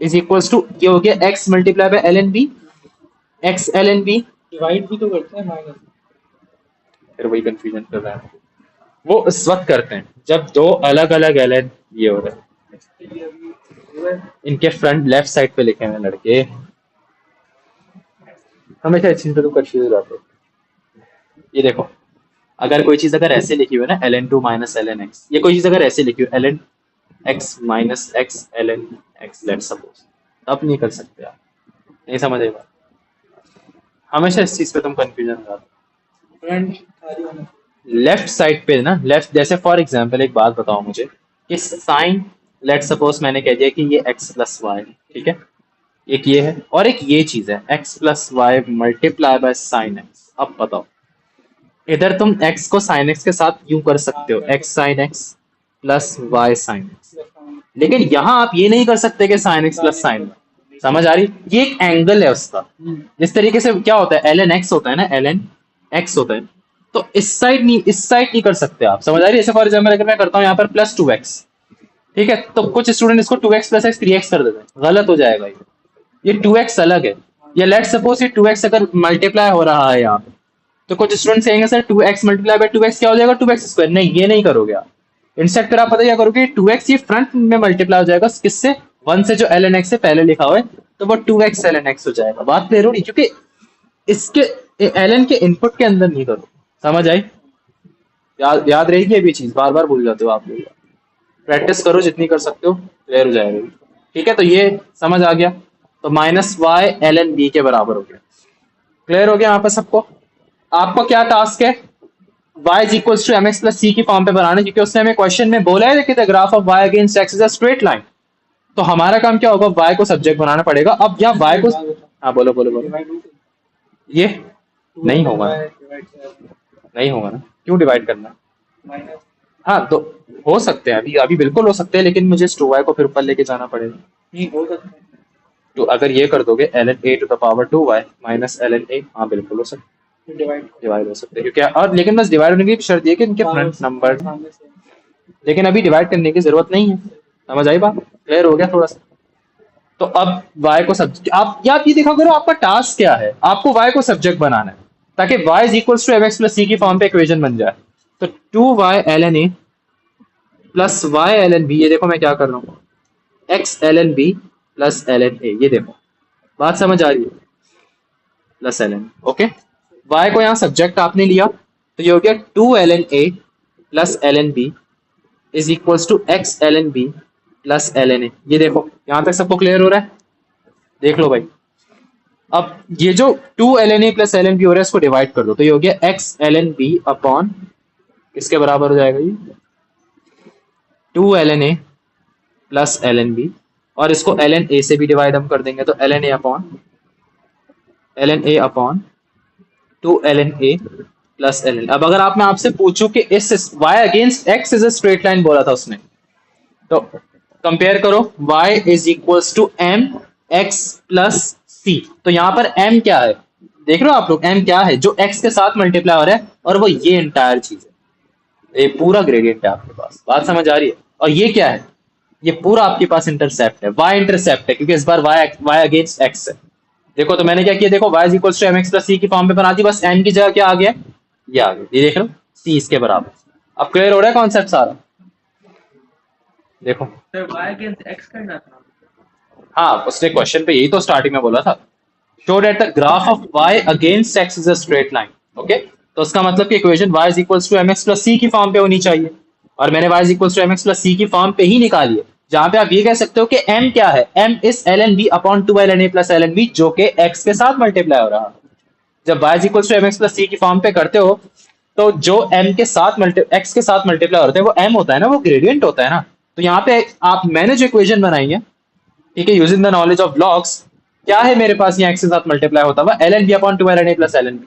इज इक्वल्स टू ये हो गया x multiply by ln b, x ln b divide भी तो करते हैं माइनस। फिर वही कंफ्यूजन कर रहा है, वो उस वक्त करते हैं जब दो अलग अलग ln ये हो रहा है, इनके फ्रंट लेफ्ट साइड पे लिखे हुए लड़के हमेशा इस चीज पे तो कंफ्यूज हो जाते हैं। ये देखो अगर कोई चीज अगर ऐसे लिखी हुई है ना ln2 माइनस ln x, ये कोई चीज अगर ऐसे लिखी हुई ln x minus x ln x let's suppose, तब नहीं कर सकते आप, नहीं समझ आएगा। हमेशा इस चीज पे तुम कंफ्यूजन हो जाते। फ्रंट लेफ्ट साइड पे ना, लेफ्ट जैसे फॉर एग्जांपल एक बात बताओ मुझे कि साइन, लेट सपोज मैंने कह दिया कि ये x प्लस वाई, ठीक है, एक ये है और एक ये चीज है x plus Y multiply by sine x। अब बताओ इधर तुम x को साइन x के साथ यूं कर सकते हो, x sine x plus Y sine x, लेकिन यहाँ आप ये नहीं कर सकते कि साइन x प्लस साइन। समझ आ रही? ये एक एंगल है उसका, जिस तरीके से क्या होता है ln x होता है ना, ln x होता है, तो इस साइड नहीं कर सकते आप। समझ आ रही है? जैसे फॉर एग्जाम्पल अगर मैं करता हूँ यहाँ पर प्लस 2x, ठीक है, तो कुछ स्टूडेंट इसको 2x प्लस x 3x कर देते हैं, गलत हो जाएगा। ये 2x अलग है, या लेट सपोज ये 2x अगर मल्टीप्लाई हो रहा है यहाँ पे, तो कुछ स्टूडेंट कहेंगे sir 2x multiply by 2x क्या हो जाएगा, 2x स्क्वायर। नहीं, ये नहीं करोगे आप। इंस्टेड फिर आप पता क्या करोगे, 2x ये फ्रंट में मल्टीप्लाई हो जाएगा किससे, 1 से जो ln x से पहले लिखा हुआ है, तो वो 2x ln x हो जाएगा। बात क्लियर हो रही? क्योंकि इसके ln के इनपुट के अंदर नहीं करो। समझ आई? याद रहेगी अभी चीज, बार बार भूल जाते हो आप लोग। प्रैक्टिस करो जितनी कर सकते हो, क्लियर हो जाएगा। ठीक है, तो ये समझ आ गया, तो माइनस वाई ln b के बराबर हो गया। क्लियर हो गया यहाँ पर सबको? आपको क्या टास्क है, y is equals to mx plus c की फॉर्म पे बनाना, क्योंकि उसने हमें क्वेश्चन में बोला है कि the graph of y against x is a straight line. तो हमारा काम क्या होगा, y को सब्जेक्ट बनाना पड़ेगा। अब यहाँ y को, हाँ बोलो बोलो बोलो। डिवाइड ये नहीं होगा ना, डिवाइड नहीं होगा ना, क्यों डिवाइड करना। माइनस हाँ तो हो सकते हैं, अभी अभी बिल्कुल हो सकते हैं, लेकिन मुझे 2y को फिर ऊपर लेके जाना पड़ेगा। नहीं हो सकता है। तो अगर ये कर दोगे ln a to the power 2y minus ln a, हाँ बिल्कुल हो सकता है, तो डिवाइड डिवाइड हो सकते हैं क्योंकि, और लेकिन बस डिवाइड होने की शर्त ये कि इनके फ्रंट नंबर, सामने से लेकिन अभी डिवाइड करने की जरूरत नहीं है। समझ आई बात, क्लियर हो गया थोड़ा सा। तो अब y को सब्जेक्ट, आप या आप ये देखा करो आपका टास्क क्या है, आपको y को सब्जेक्ट बनाना है ताकि y is equals to mx plus c की फॉर्म पे इक्वेशन बन जाए। तो 2y ln a plus y ln b, ये देखो मैं क्या कर रहा हूँ, x ln b plus ln a, ये देखो बात समझ आ रही है, प्लस ln, ओके। y को यहाँ सब्जेक्ट आपने लिया तो ये हो गया 2 ln a plus ln b is equals to x ln b plus ln a। ये देखो यहाँ तक सबको क्लियर हो रहा है, देख लो भाई। अब ये जो 2 ln a plus ln b हो रहा है इसको डिवाइड कर दो, तो ये हो गया x ln b अपॉन, किसके बराबर हो जाएगा ये, 2 ln a plus ln b, और इसको ln a से भी डिवाइड हम कर देंगे तो ln a upon 2 ln a plus ln। अब अगर आप मैं आपसे पूछूं कि इस y against x is a straight line बोला था उसने, तो कंपेयर करो y is equals to m x plus c। तो यहाँ पर m क्या है, देख रहे हो आप लोग m क्या है, जो x के साथ मल्टीप्लाई हो रहा है, और वो ये एंटायर चीज है, ये पूरा ग्रेडियंट है आपके पास, बात समझ आ रही है। और ये क्या है, ये पूरा आपके पास इंटरसेप्ट है, y इंटरसेप्ट है, क्योंकि इस बार y अगेंस्ट x है। देखो तो मैंने क्या किया, देखो y is equals to mx plus c की फॉर्म पे बना दी, बस m की जगह क्या आ गया, ये आ गया, ये देख रहे हो c इसके बराबर। अब क्लियर हो रहा है कॉन्सेप्ट सारा, देखो। सर y अगेंस्ट x करना था। हाँ उसने क्वेश्चन पे यही तो स्टार्टिंग में बोला था, show that the graph of y against x is a straight line, okay. तो उसका मतलब कि equation y is equals to mx plus c की फॉर्म पे होनी चाहिए, और मैंने y is equals to mx plus c की फॉर्म पे ही निकाली है, जहां पे आप ये कह सकते हो कि m क्या है, m is ln b upon 2 ln a plus ln b, जो कि x के साथ मल्टीप्लाई हो रहा है। जब y is equals to mx plus c की फॉर्म पे करते हो, तो जो m के साथ x के साथ मल्टीप्लाई होता है वो m होता है ना, वो ग्रेडियंट होता है ना। तो यहाँ पे आप, मैंने जो इक्वेशन बनाई है, ठीक है, using the knowledge of logs, क्या है मेरे पास यहाँ x के साथ मल्टीप्लाई होता हुआ ln b upon 2 ln a plus ln b,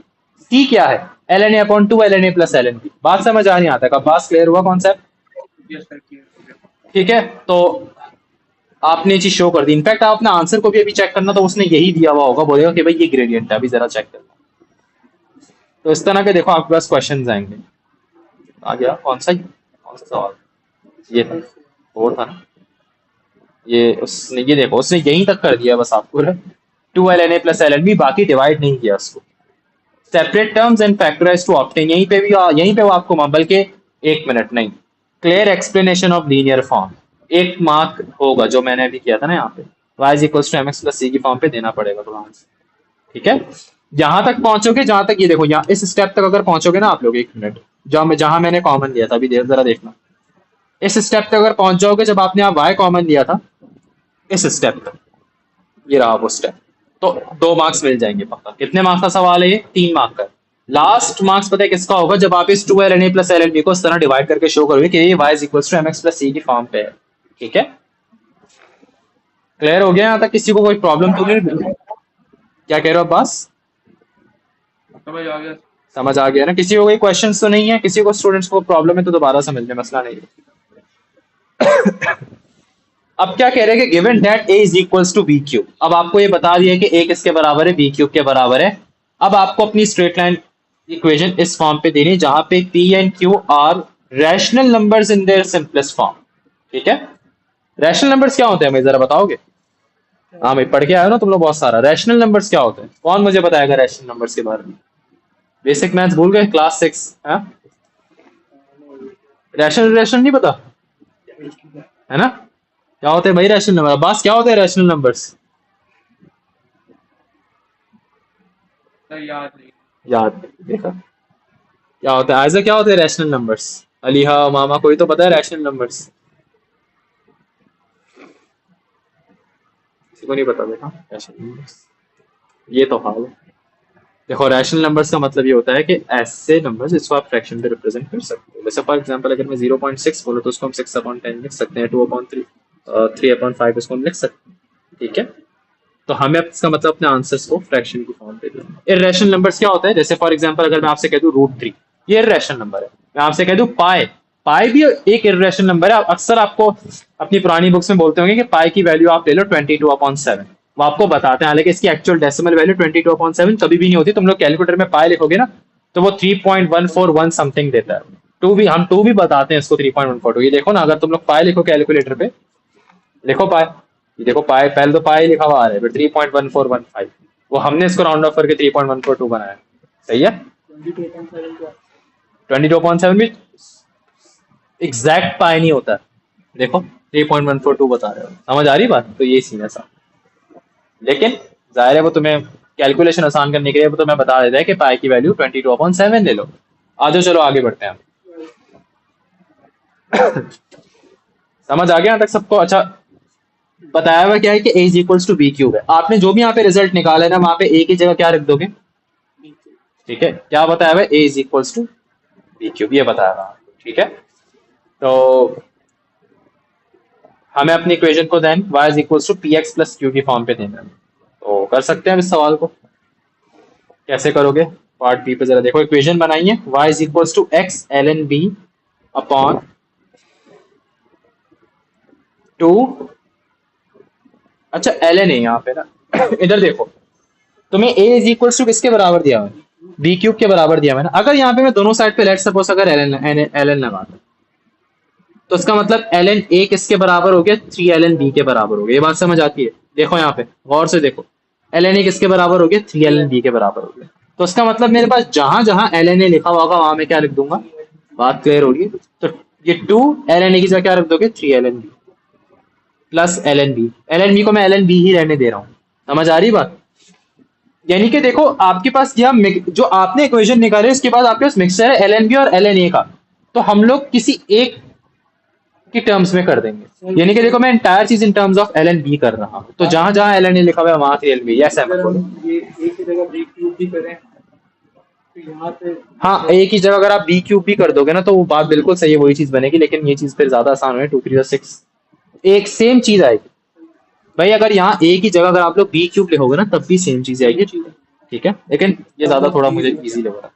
c क्या है ln a upon 2 ln a plus ln b। बात समझ आ रही है यहाँ तक, अब बात क्लियर हुआ कॉन्सेप्ट, यस सर क्लियर। ठीक है। तो आपने ये चीज शो कर दी, इनफैक्ट आपने आंसर को भी अभी चेक करना, तो उसने यही दिया हुआ होगा, बोलेगा कि भाई ये ग्रेडियंट है, अभी जरा चेक करना। तो इस तरह के देखो आपके पास क्वेश्चन आएंगे। आ गया कौन सा सवाल, ये था, और था ना ये, उसने ये देखो उसने यहीं तक कर दिया बस आपको, 2 ln a plus ln b, बाकी डिवाइड नहीं किया उसको। Separate terms and factorise to obtain, यहीं पे वो आपको, बल्कि 1 मिनट नहीं, clear explanation of linear form, 1 mark होगा जो मैंने अभी किया था ना यहाँ पे, y is equals to mx plus c की फॉर्म पे देना पड़ेगा थोड़ा आंसर, ठीक है। जहां तक पहुंचोगे, जहां तक ये देखो, यहाँ इस स्टेप तक अगर पहुंचोगे ना आप लोग, 1 मिनट, जहां मैंने कॉमन लिया था, अभी जरा देखना, इस स्टेप तक अगर पहुंच जाओगे, जब आपने आप y कॉमन लिया था, इस स्टेप तक, ये रहा वो स्टेप, तो 2 मार्क्स मिल जाएंगे पक्का। कितने मार्क्स का सवाल है ये, 3 मार्क्स का। लास्ट मार्क्स पता है किसका होगा, जब आप इस 2 ln a plus ln b को इस तरह डिवाइड करके शो करोगे कि ये y is equals to mx plus c की फॉर्म पे है, ठीक है। क्लियर हो गया यहाँ तक, किसी को कोई प्रॉब्लम तो नहीं, क्या कह रहे हो अब्बास, समझ आ गया। समझ आ गया ना, किसी को कोई क्वेश्चन तो नहीं है, किसी को स्टूडेंट्स को प्रॉब्लम है तो दोबारा समझ लें, मसला नहीं है। अब क्या कह रहे हैं कि given that a is equals to B cube, अब आपको ये बता दिया कि a किसके बराबर है, बी क्यूब के बराबर है। अब आपको अपनी स्ट्रेट लाइन इक्वेशन इस फॉर्म पे देनी है, जहां पे p and q are rational numbers in their simplest form, ठीक है। रैशनल नंबर्स क्या होते हैं, मुझे जरा बताओगे। हाँ भाई पढ़ के आए हो ना तुम लोग बहुत सारा, रैशनल नंबर्स क्या होते हैं, कौन मुझे बताएगा रैशनल नंबर्स के बारे में, बेसिक मैथ्स भूल गए, क्लास 6, हाँ रैशनल रैशनल नहीं पता है ना, क्या होते हैं भाई रैशनल नंबर, अब्बास क्या होते हैं रैशनल नंबर्स, सर याद नहीं। याद देखा, क्या होता है ऐसा, क्या होते हैं रैशनल नंबर्स, अलीहा मामा कोई तो पता है रैशनल नंबर्स, किसी को नहीं पता बेटा रैशनल नंबर्स, ये तो हाल है। देखो रैशनल नंबर्स का मतलब ये होता है कि ऐसे नंबर्स जिसको आप फ्रैक्शन पे रिप्रेजेंट कर सकते हो। जैसे फॉर एग्जांपल अगर मैं 0.6 बोलूँ तो उसको हम 6/10 लिख सकते हैं, 2/3, 3/5 उसको हम लिख सकते हैं। ठीक है, तो हमें इसका मतलब अपने आंसर्स को फ्रैक्शन की फॉर्म पे देना है। इर्रेशनल नंबर्स क्या होता है, जैसे फॉर एग्जांपल अगर मैं आपसे कह दूं √3, ये इर्रेशनल नंबर है। मैं आपसे कह दूं पाई, पाई भी एक इर्रेशनल नंबर है। अक्सर आपको अपनी पुरानी बुक्स में बोलते होंगे कि पाई की वैल्यू आप ले लो 22/7, वो आपको बताते हैं, हालांकि इसकी एक्चुअल डेसिमल वैल्यू 22/7 कभी भी नहीं होती। तुम लोग कैलकुलेटर में पाई लिखोगे ना तो वो 3.141 समथिंग देता है। टू भी बताते हैं इसको 3.142। ये देखो ना, अगर तुम लोग पाई लिखो कैलकुलेटर पे, लिखो पाई, ये देखो पाई, पहले तो पाई लिखा हुआ आ रहा है, फिर 3.1415, वो हमने इसको राउंड ऑफ करके 3.142 बनाया। सही है, 22.7 भी एग्जैक्ट पाई नहीं होता। देखो 3.142 बता रहे हो, समझ आ रही बात, तो ये सीन है सा। लेकिन जाहिर है वो तुम्हें कैलकुलेशन आसान करने के लिए वो तुम्हें बता देता है कि पाई की वैल्यू 22/7 ले लो। आ जाओ चलो आगे बढ़ते हैं। समझ आ गया यहाँ तक सबको? अच्छा, बताया हुआ क्या है कि a is equals to B cube है। आपने जो भी यहाँ पे रिजल्ट निकाला है ना, वहां पे a की जगह क्या रख दोगे? ठीक है, क्या बताया हुआ है? a is equals to B cube, ये बताया हुआ है। ठीक है, तो हमें अपनी इक्वेशन को then y is equals to P X plus Q की फॉर्म पे देना है। तो कर सकते हैं हम इस सवाल को, कैसे करोगे? पार्ट बी पे जरा देखो, इक्वेशन बनाइए y is equals to X L N B upon 2, अच्छा एल एन है यहाँ पे ना इधर देखो, तुम्हें a इज इक्वल्स टू किसके बराबर दिया हुआ है? बी क्यूब के बराबर दिया हुआ है ना। अगर यहाँ पे मैं दोनों साइड पे लेट सपोज अगर एल एन लगा दूं, तो इसका मतलब एल एन ए किसके बराबर हो गया? 3 ln b के बराबर हो गया। ये बात समझ आती है? देखो यहाँ पे गौर से देखो, एल एन ए किसके बराबर हो गया? 3 ln b के बराबर हो गया। तो इसका मतलब मेरे पास जहां जहां एल एन ए लिखा हुआ होगा वहां मैं क्या लिख दूंगा? बात क्लियर होगी? तो ये 2 ln a की जगह क्या रख दोगे? 3 ln b प्लस एल एन बी को मैं एल एन बी ही रहने दे रहा हूँ। समझ आ रही बात? यानी कि देखो आपके पास यह जो आपने इक्वेशन निकाले उसके बाद आपके पास मिक्सचर है एल एन बी और एल एन ए का, तो हम लोग किसी एक की टर्म्स में कर देंगे। यानी कि देखो मैं इंटायर चीज in terms of L N B कर रहा हूँ, तो जहां जहां एल एन ए लिखा हुआ है वहां से एल बी, यस है बोलो। ये एक की जगह बी क्यूब भी करें तो यहाँ से हाँ, एक ही जगह अगर आप बी क्यूब भी कर दोगे ना तो वो बात बिल्कुल सही है, वही चीज बनेगी, लेकिन ये चीज फिर ज्यादा आसान है, 2 3 6 एक सेम चीज आएगी भाई। अगर यहाँ ए की जगह अगर आप लोग बी क्यूब लिखोगे ना तब भी सेम चीज आएगी। ठीक है, लेकिन ये ज्यादा थोड़ा मुझे इजी लग रहा है।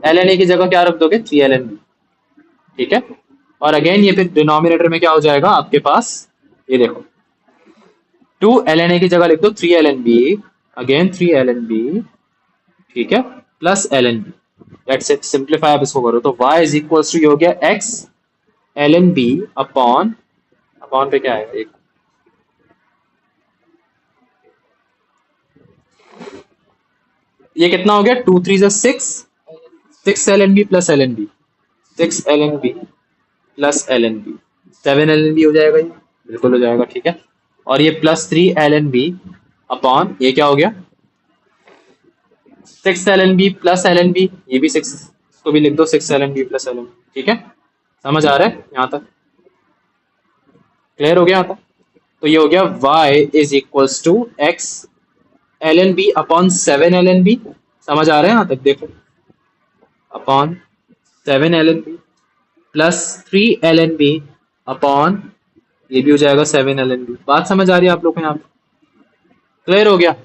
एल एन ए की जगह क्या रख दोगे? 3 ln b। ठीक है, और अगेन ये फिर डिनोमिनेटर में क्या हो जाएगा आपके पास? ये देखो 2 ln a की जगह लिख दो 3 ln b, again 3 ln b, ठीक है, plus ln b। Let's simplify अब इसको करो तो y इज इक्वल्स टू ये हो गया x ln b upon, upon पे क्या है एक, ये कितना हो गया? 2 3 6, 6 ln b plus ln b, 6 ln b plus ln b, 7 ln b हो जाएगा, ये बिल्कुल हो जाएगा। ठीक है, और ये प्लस 3 ln b अपॉन ये क्या हो गया? 6 ln b plus ln b, ये भी 6, इसको भी लिख दो 6 ln b plus ln b। ठीक है, समझ आ रहा है यहाँ तक? क्लियर हो गया यहाँ तक? तो ये हो गया y is equals to X ln b upon 7 ln b। समझ आ रहा है यहाँ तक? देखो upon 7 ln b plus 3 ln b upon ये भी हो जाएगा 7 ln b। बात समझ आ रही है आप लोग को यहाँ पे? क्लियर हो गया?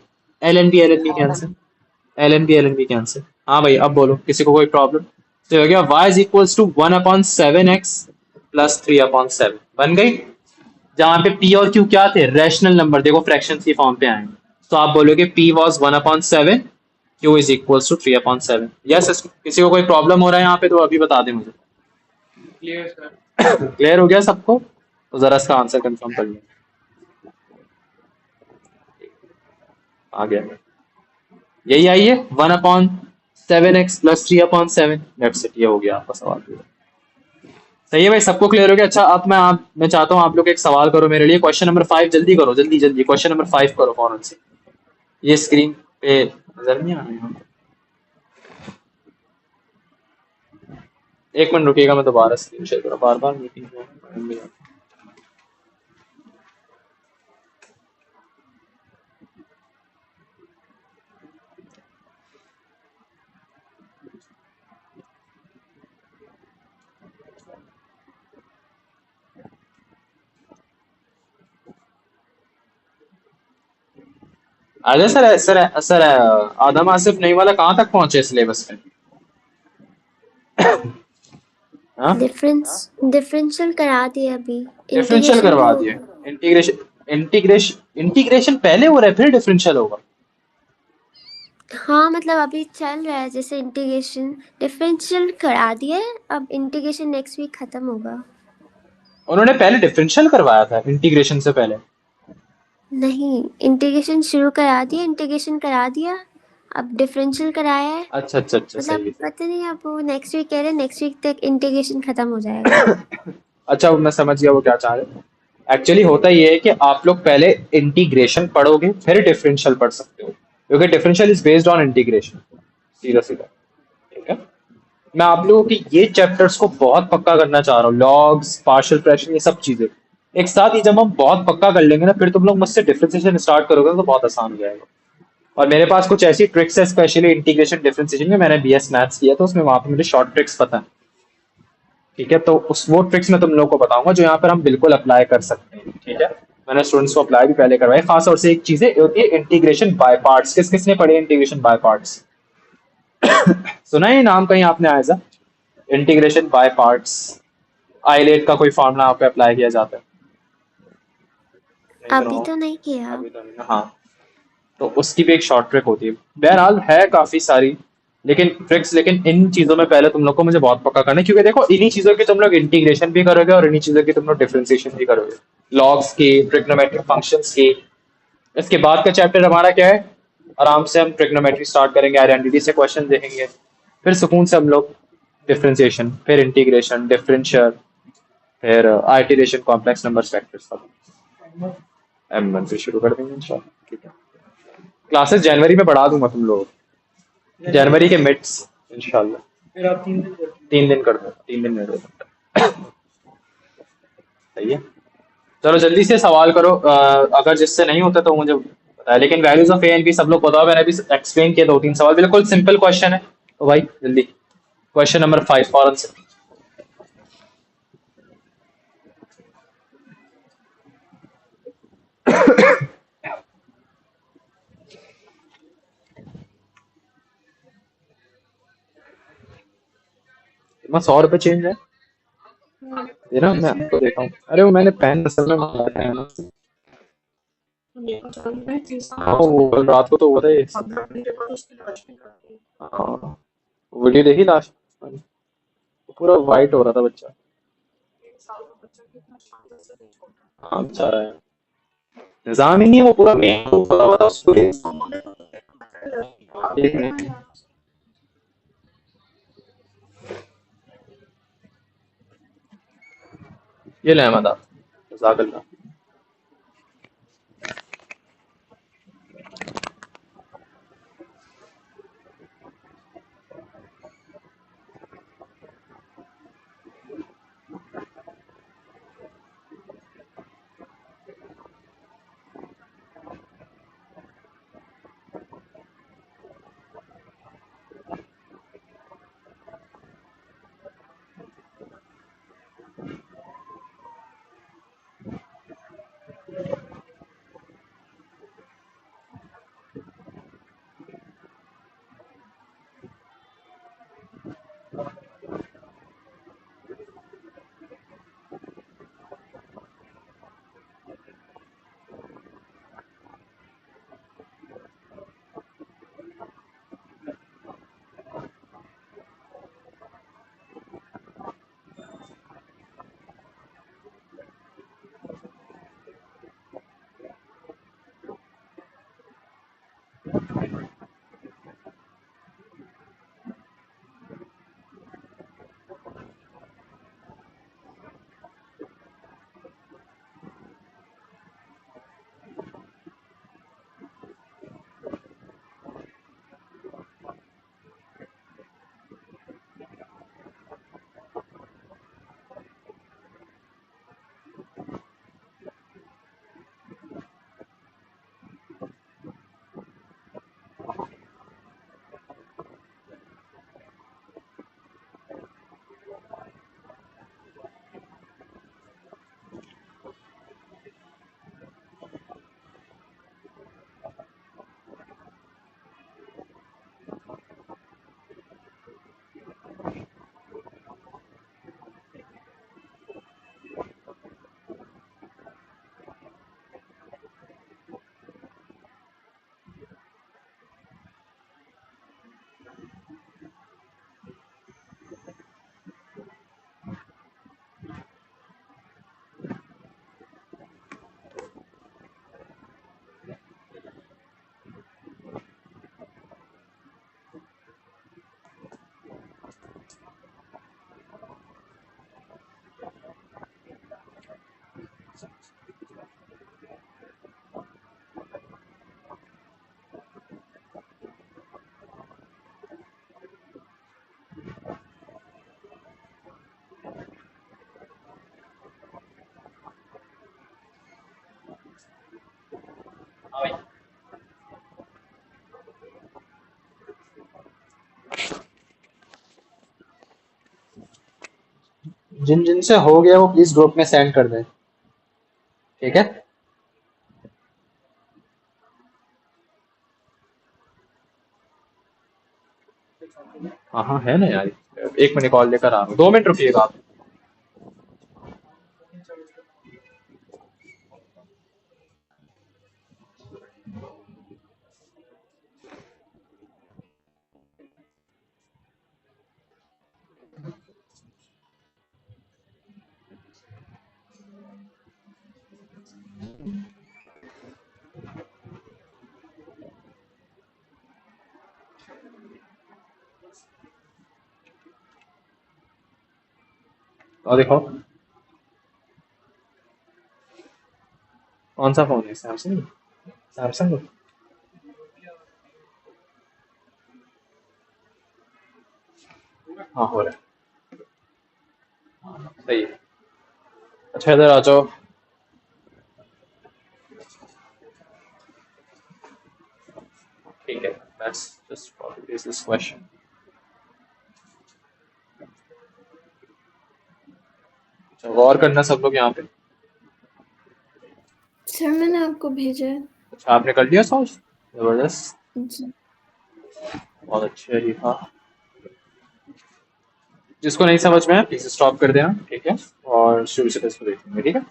L N B cancel, L N B cancel. हाँ भाई अब बोलो, किसी को कोई प्रॉब्लम? तो हो गया y is equals to 1/7x plus 3/7 बन गई। जहां पे p और q क्या थे? रैशनल नंबर, देखो फ्रैक्शन की फॉर्म पे आएंगे, तो आप बोलोगे p was 1/7, q is equals to 3/7। Yes, किसी को कोई प्रॉब्लम हो रहा है यहाँ पे तो अभी बता दे मुझे। Clear sir. क्लियर हो गया सबको? तो जरा इसका आंसर कंफर्म कर लिया। आ गया, यही आई है 1/7x प्लस 3/7। लेट्स इट, ये हो गया आपका सवाल। सही है भाई, सबको क्लियर हो गया? अच्छा अब मैं चाहता हूँ आप लोग एक सवाल करो मेरे लिए, क्वेश्चन नंबर 5 जल्दी करो, जल्दी जल्दी क्वेश्चन नंबर 5 करो फौरन से। ये स्क्रीन पे नजर नहीं आ रहा है? एक मिनट रुकिएगा, मैं दोबारा स्क्रीन शेयर करूँ, बार बार मीटिंग। अरे सर आदम आसिफ नहीं वाला कहाँ तक पहुंचे सिलेबस में? हाँ, डिफरेंस डिफरेंशियल करा दिया अभी। डिफरेंशियल इंटीग्रेशन भी करवा हो दिए। गया। इंटीग्रेशन पहले हो रहा है फिर डिफरेंशियल होगा? हाँ मतलब अभी चल रहा है जैसे इंटीग्रेशन। डिफरेंशियल करा दिया है, अब इंटीग्रेशन नेक्स्ट वीक खत्म होगा। उन्होंने पहले डिफरेंशियल करवाया था इंटीग्रेशन से पहले? नहीं, इंटीग्रेशन शुरू करा दिया, इंटीग्रेशन करा दिया, अब डिफरेंशियल कराया है। अच्छा अच्छा अच्छा, मतलब सही है पता नहीं, अब वो नेक्स्ट वीक कह रहे हैं, नेक्स्ट वीक तक इंटीग्रेशन खत्म हो जाएगा। सही। अच्छा, मैं समझ गया वो क्या चाह रहे हैं। एक्चुअली होता ये है कि आप लोग पहले इंटीग्रेशन पढ़ोगे फिर डिफरेंशियल पढ़ सकते हो, क्योंकि differential is based on integration, सीधा सीधा। ठीक है, मैं आप लोगों की ये चैप्टर्स को बहुत पक्का करना चाह रहा हूँ, लॉग्स, पार्शियल फ्रैक्शन, ये सब चीजें एक साथ ही जब हम बहुत पक्का कर लेंगे ना, फिर तुम लोग मुझसे डिफरेंशिएशन स्टार्ट करोगे तो बहुत आसान हो जाएगा। और मेरे पास कुछ ऐसी ट्रिक्स है स्पेशली इंटीग्रेशन डिफरेंशिएशन में, मैंने बीएस मैथ्स किया तो उसमें वहां पे मुझे शॉर्ट ट्रिक्स पता है। ठीक है, तो उस वो ट्रिक्स मैं तुम लोगों को बताऊंगा जो यहाँ पर हम बिल्कुल अप्लाई कर सकते हैं। ठीक है, मैंने स्टूडेंट्स को अप्लाई भी पहले करवाए। खास तौर से एक चीज है होती है इंटीग्रेशन बाय पार्ट्स। किसने पढ़ी इंटीग्रेशन बाय पार्ट्स? सुना है ये नाम कहीं आपने आया? इंटीग्रेशन बाय पार्ट्स, आइलेट का कोई फॉर्मूला आप पे अप्लाई किया जाता है? नहीं सुना अभी हो? तो नहीं किया। अभी तो नहीं ना, हाँ। तो उसकी भी एक शॉर्ट ट्रिक होती है। बहरहाल है काफी सारी लेकिन ट्रिक्स, लेकिन इन चीजों में पहले तुम लोग को मुझे बहुत पक्का करना है, क्योंकि देखो इन्हीं चीजों की तुम लोग इंटीग्रेशन भी करोगे और इन्हीं चीजों की तुम लोग डिफरेंशिएशन भी करोगे, लॉग्स की, ट्रिग्नोमेट्रिक फंक्शंस की। इसके बाद का चैप्टर हमारा क्या है? आराम से हम ट्रिग्नोमेट्री स्टार्ट करेंगे, आइडेंटिटी से क्वेश्चन देखेंगे, फिर सुकून से हम लोग डिफरेंशिएशन, फिर इंटीग्रेशन, डिफरेंशियल, फिर आइटरेशन, कॉम्प्लेक्स नंबर, वेक्टर्स सब M1 से शुरू कर देंगे इंशाल्लाह। ठीक है, क्लासेस जनवरी में बढ़ा दूंगा तुम लोग, जनवरी के मिड्स इंशाल्लाह। फिर आप 3 दिन करते 3 दिन कर दूंगा, 3 दिन में दे दूंगा। सही है, चलो जल्दी से सवाल करो। अगर जिससे नहीं होता तो मुझे बताया, लेकिन values of A and B सब लोग बताओ, मैंने भी एक्सप्लेन किया 2-3 सवाल, बिल्कुल सिंपल क्वेश्चन है तो भाई जल्दी। क्वेश्चन नंबर 5 फॉरन से। मैं 100 रुपये चेंज है, ये ना मैं आपको देता हूँ। अरे वो मैंने पेन असल में मंगाया है ना। हाँ वो कल रात को तो हुआ था ये। 15 मिनट के बाद उसकी लाश निकालती है। हाँ, वीडियो देखी लास्ट, पूरा वाइट हो रहा था बच्चा। 1 साल का बच्चा कितना शानदार से नहीं छोड़ता। हाँ बेचारा है, निजाम ही नहीं है, वो पूरा मेन तो पूरा हुआ था उसको एक मिनट। ये ले अहमद आप, जज़ाकल्लाह। जिन जिन से हो गया वो प्लीज ग्रुप में सेंड कर दें, ठीक है। हाँ हाँ है ना यार, एक मिनट कॉल लेकर आ रहा हूँ, 2 मिनट रुकिएगा आप। और देखो कौन सा फोन है, सैमसंग, सैमसंग। हाँ हो रहा है, सही है। अच्छा इधर आ जाओ। ठीक है, let's just copy paste this question। अच्छा गौर करना सब लोग यहाँ पे। सर मैंने आपको भेजा है। अच्छा आपने कर लिया सॉल्व, जबरदस्त, जी बहुत अच्छे लिखा। जिसको नहीं समझ में है प्लीज स्टॉप कर देना, ठीक है, और शुरू से इसको देखेंगे, ठीक है।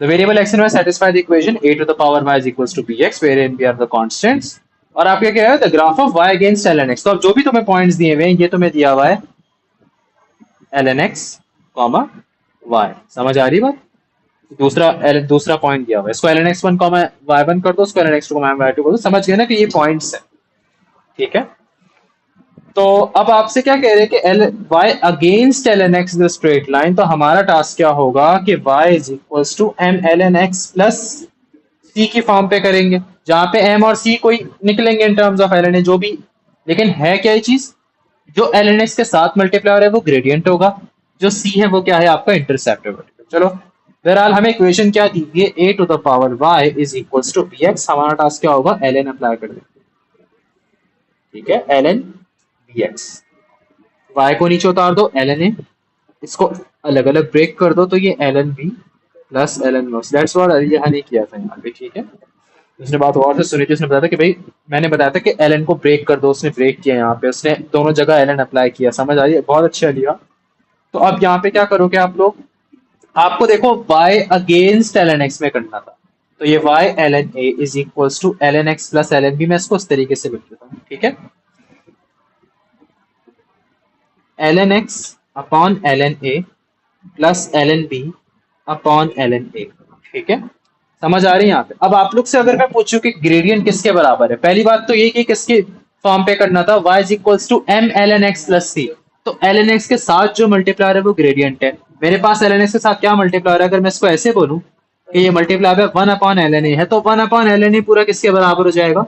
The variable x and y satisfy the equation a to the power y is equals to bx wherein b are the constants। और आपके क्या है, the graph of y against ln x। तो अब जो भी तुम्हें पॉइंट्स दिए हुए हैं ये तुम्हें दिया हुआ है ln x, y, समझ आ रही बात। दूसरा पॉइंट दिया हुआ है, इसको ln x1, y1 कर दो, इसको ln x2, y2 कर दो, समझ गए ना कि ये पॉइंट्स है, ठीक है। तो अब आपसे क्या कह रहे हैं कि l y against L N x the straight line, तो हमारा टास्क क्या होगा कि y is equals to M L N x plus c की फॉर्म पे करेंगे, जहां पे m और c कोई निकलेंगे in terms of L N A जो भी, लेकिन है क्या ये चीज, जो एल एन एक्स के साथ मल्टीप्लाई है वो ग्रेडियंट होगा, जो c है वो क्या है आपका इंटरसेप्ट है। चलो बहरहाल हमें इक्वेशन क्या दी है, a to the power y is equals to bx। हमारा टास्क क्या होगा, एल एन अप्लाई कर देंगे, ठीक है, एल एन bx, y को नीचे उतार दो एल एन ए, इसको अलग अलग ब्रेक कर दो तो ये L N b plus L n box, that's what Alia ने किया था यहाँ पे, ठीक है। उसने बात और से सुनी थी, उसने बताया था कि भाई मैंने बताया था कि एल एन को ब्रेक कर दो, उसने ब्रेक किया यहाँ पे, उसने दोनों जगह एल एन अप्लाई किया, समझ आ रही है, बहुत अच्छे अलिया। तो अब यहाँ पे क्या करोगे आप लोग, आपको देखो y against L N X में करना था, तो ये y L N A is equals to L N x plus L N B, मैं इसको इस तरीके से लिख देता हूँ, ठीक है, L N X upon L N A plus L N B upon L N A, ठीक है, समझ आ रही है यहाँ पे। अब आप लोग से अगर मैं पूछूं कि ग्रेडियंट किसके बराबर है, पहली बात तो ये कि किसके फॉर्म पे करना था, y is equals to M L N x plus c, तो एल एन एक्स के साथ जो मल्टीप्लायर है वो ग्रेडियंट है, मेरे पास एल एन एक्स के साथ क्या मल्टीप्लायर है, अगर मैं इसको ऐसे बोलूं कि ये मल्टीप्लायर है 1 अपॉन एल एन ए है, तो 1 अपॉन एल एन ए पूरा किसके बराबर हो जाएगा,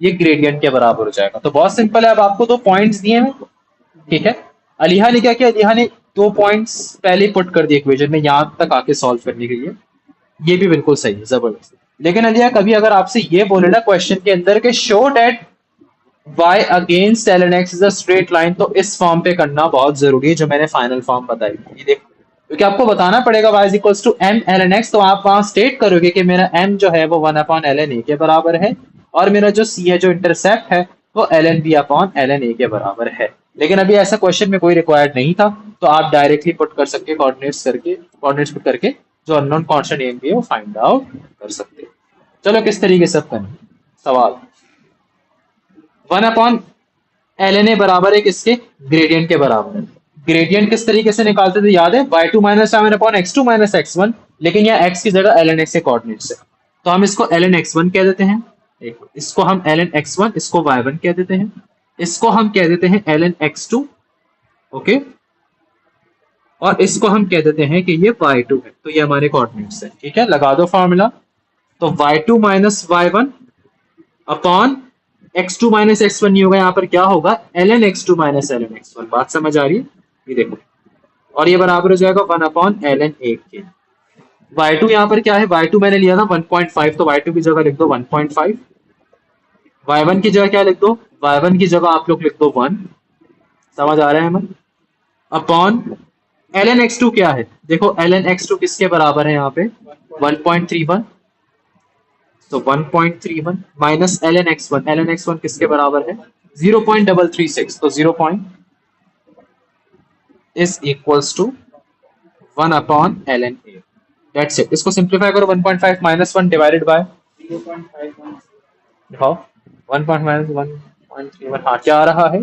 ये ग्रेडियंट के बराबर हो जाएगा। तो बहुत सिंपल है, अब आपको 2 पॉइंट्स दिए हैं, ठीक है। अलिहा ने क्या किया, अलिहा ने 2 पॉइंट्स पहले पुट कर दिए इक्वेशन में यहाँ तक आके सॉल्व करने के लिए, ये भी बिल्कुल सही है, जबरदस्त। लेकिन अलिया कभी अगर आपसे ये बोले ना क्वेश्चन के अंदर के show that y against L N X is a straight line, तो इस फॉर्म पे करना बहुत जरूरी है जो मैंने फाइनल फॉर्म बताई थी, ये देखो, क्योंकि आपको बताना पड़ेगा y is equals to M L N X, तो आप वहां स्टेट करोगे कि मेरा m जो है वो 1 अपॉन एल एन ए के बराबर है, और मेरा जो c है जो इंटरसेप्ट है वो L N B upon L N A के बराबर है। लेकिन अभी ऐसा क्वेश्चन में कोई रिक्वायर्ड नहीं था, तो आप डायरेक्टली पुट कर सकते, कोऑर्डिनेट्स पुट करके जो अननोन कांस्टेंट एम बी है वो फाइंड आउट कर सकते हैं। चलो किस तरीके से अब करें सवाल, 1 अपॉन एल एन ए बराबर है किसके, ग्रेडियंट के बराबर है। ग्रेडियंट किस तरीके से निकालते थे याद है, y2 minus m upon x2 minus x1, लेकिन यहाँ x की जगह ln x के कोऑर्डिनेट्स है, तो हम इसको ln x1 कह देते हैं, इसको हम ln x1, इसको y1 कह देते हैं, इसको हम कह देते हैं ln x2, ओके, और इसको हम कह देते हैं कि ये y2 है, तो ये हमारे कोऑर्डिनेट्स है, ठीक है। लगा दो फॉर्मूला, तो y2 minus y1 upon x2 minus x1 नहीं होगा, यहाँ पर क्या होगा ln x2 minus ln x1, बात समझ आ रही है, ये देखो, और ये बराबर हो जाएगा 1 अपॉन ln 1 के, y2 यहाँ पर क्या है, y2 मैंने लिया था 1.5, तो y2 की जगह लिख दो 1.5। y1 की जगह क्या लिख दो, y1 की जगह आप लोग लिख दो 1। समझ आ रहा है हमें? अपॉन ln x2 क्या है, देखो ln x2 किसके बराबर है यहाँ पे 1.31, तो 1.31 माइनस ln x1 किसके बराबर है 0.336, तो 0 is equals to 1 upon ln a। That's it. इसको सिंप्लीफाई करो, 1.5 माइनस 1 डिवाइडेड बाय 0.51 दिखाओ 1. माइनस 1.31, हाँ क्या आ रहा है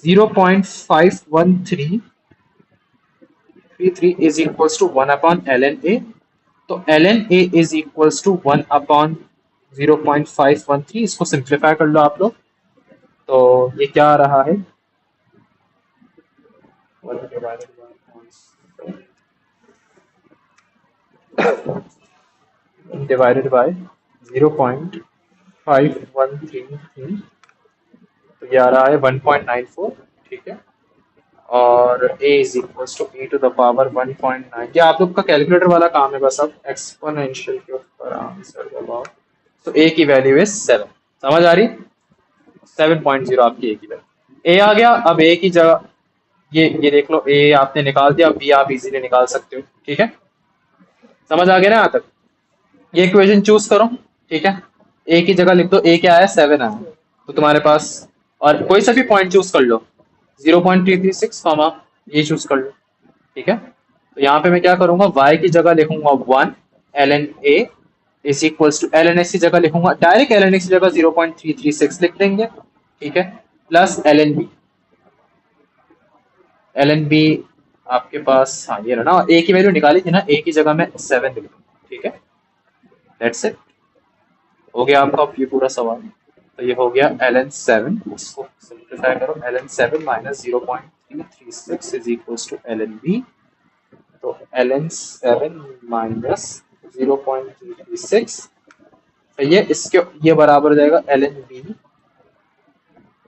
0.51333 is equals to 1 upon ln a। तो ln a is equals to 1 upon 0.513, इसको सिंप्लीफाई कर लो आप लोग, तो ये क्या आ रहा है 1 डिवाइडेड बाय 0.5133, तो ये आ रहा है 1.94, ठीक है। और a is equals to e to the power 1.9, ये आप लोग का कैलकुलेटर वाला काम है, बस अब एक्सपोनेंशियल के ऊपर आंसर दबाओ, तो a की वैल्यू इज 7। समझ आ रही, 7.0 आपकी a की वैल्यू। a आ गया, अब a की जगह ये देख लो, a आपने निकाल दिया, b आप इजीली निकाल सकते हो, ठीक है। समझ आ गया ना यहाँ तक? ये इक्वेशन चूज करो, ठीक है। a की जगह लिख दो, a क्या आया 7 आया, तो तुम्हारे पास, और कोई सा भी पॉइंट चूज कर लो 0.336 कॉमा ये चूज कर लो, ठीक है। तो यहाँ पे मैं क्या करूंगा, y की जगह लिखूंगा 1 ln a is equals to ln x की जगह लिखूंगा, डायरेक्ट ln x की जगह 0.336 लिख देंगे, ठीक है, प्लस ln b आपके पास, हाँ ये रहा ना, a की वैल्यू निकाली थी ना, a की जगह मैं 7 लिख दूंगा, ठीक है। दैट्स इट, हो गया आपका ये पूरा सवाल। तो ये हो गया ln 7, इसको सिंप्लीफाई करो, ln 7 minus 0.336 is equals to ln b, तो ln 7 माइनस 0.336, तो ये बराबर हो जाएगा ln b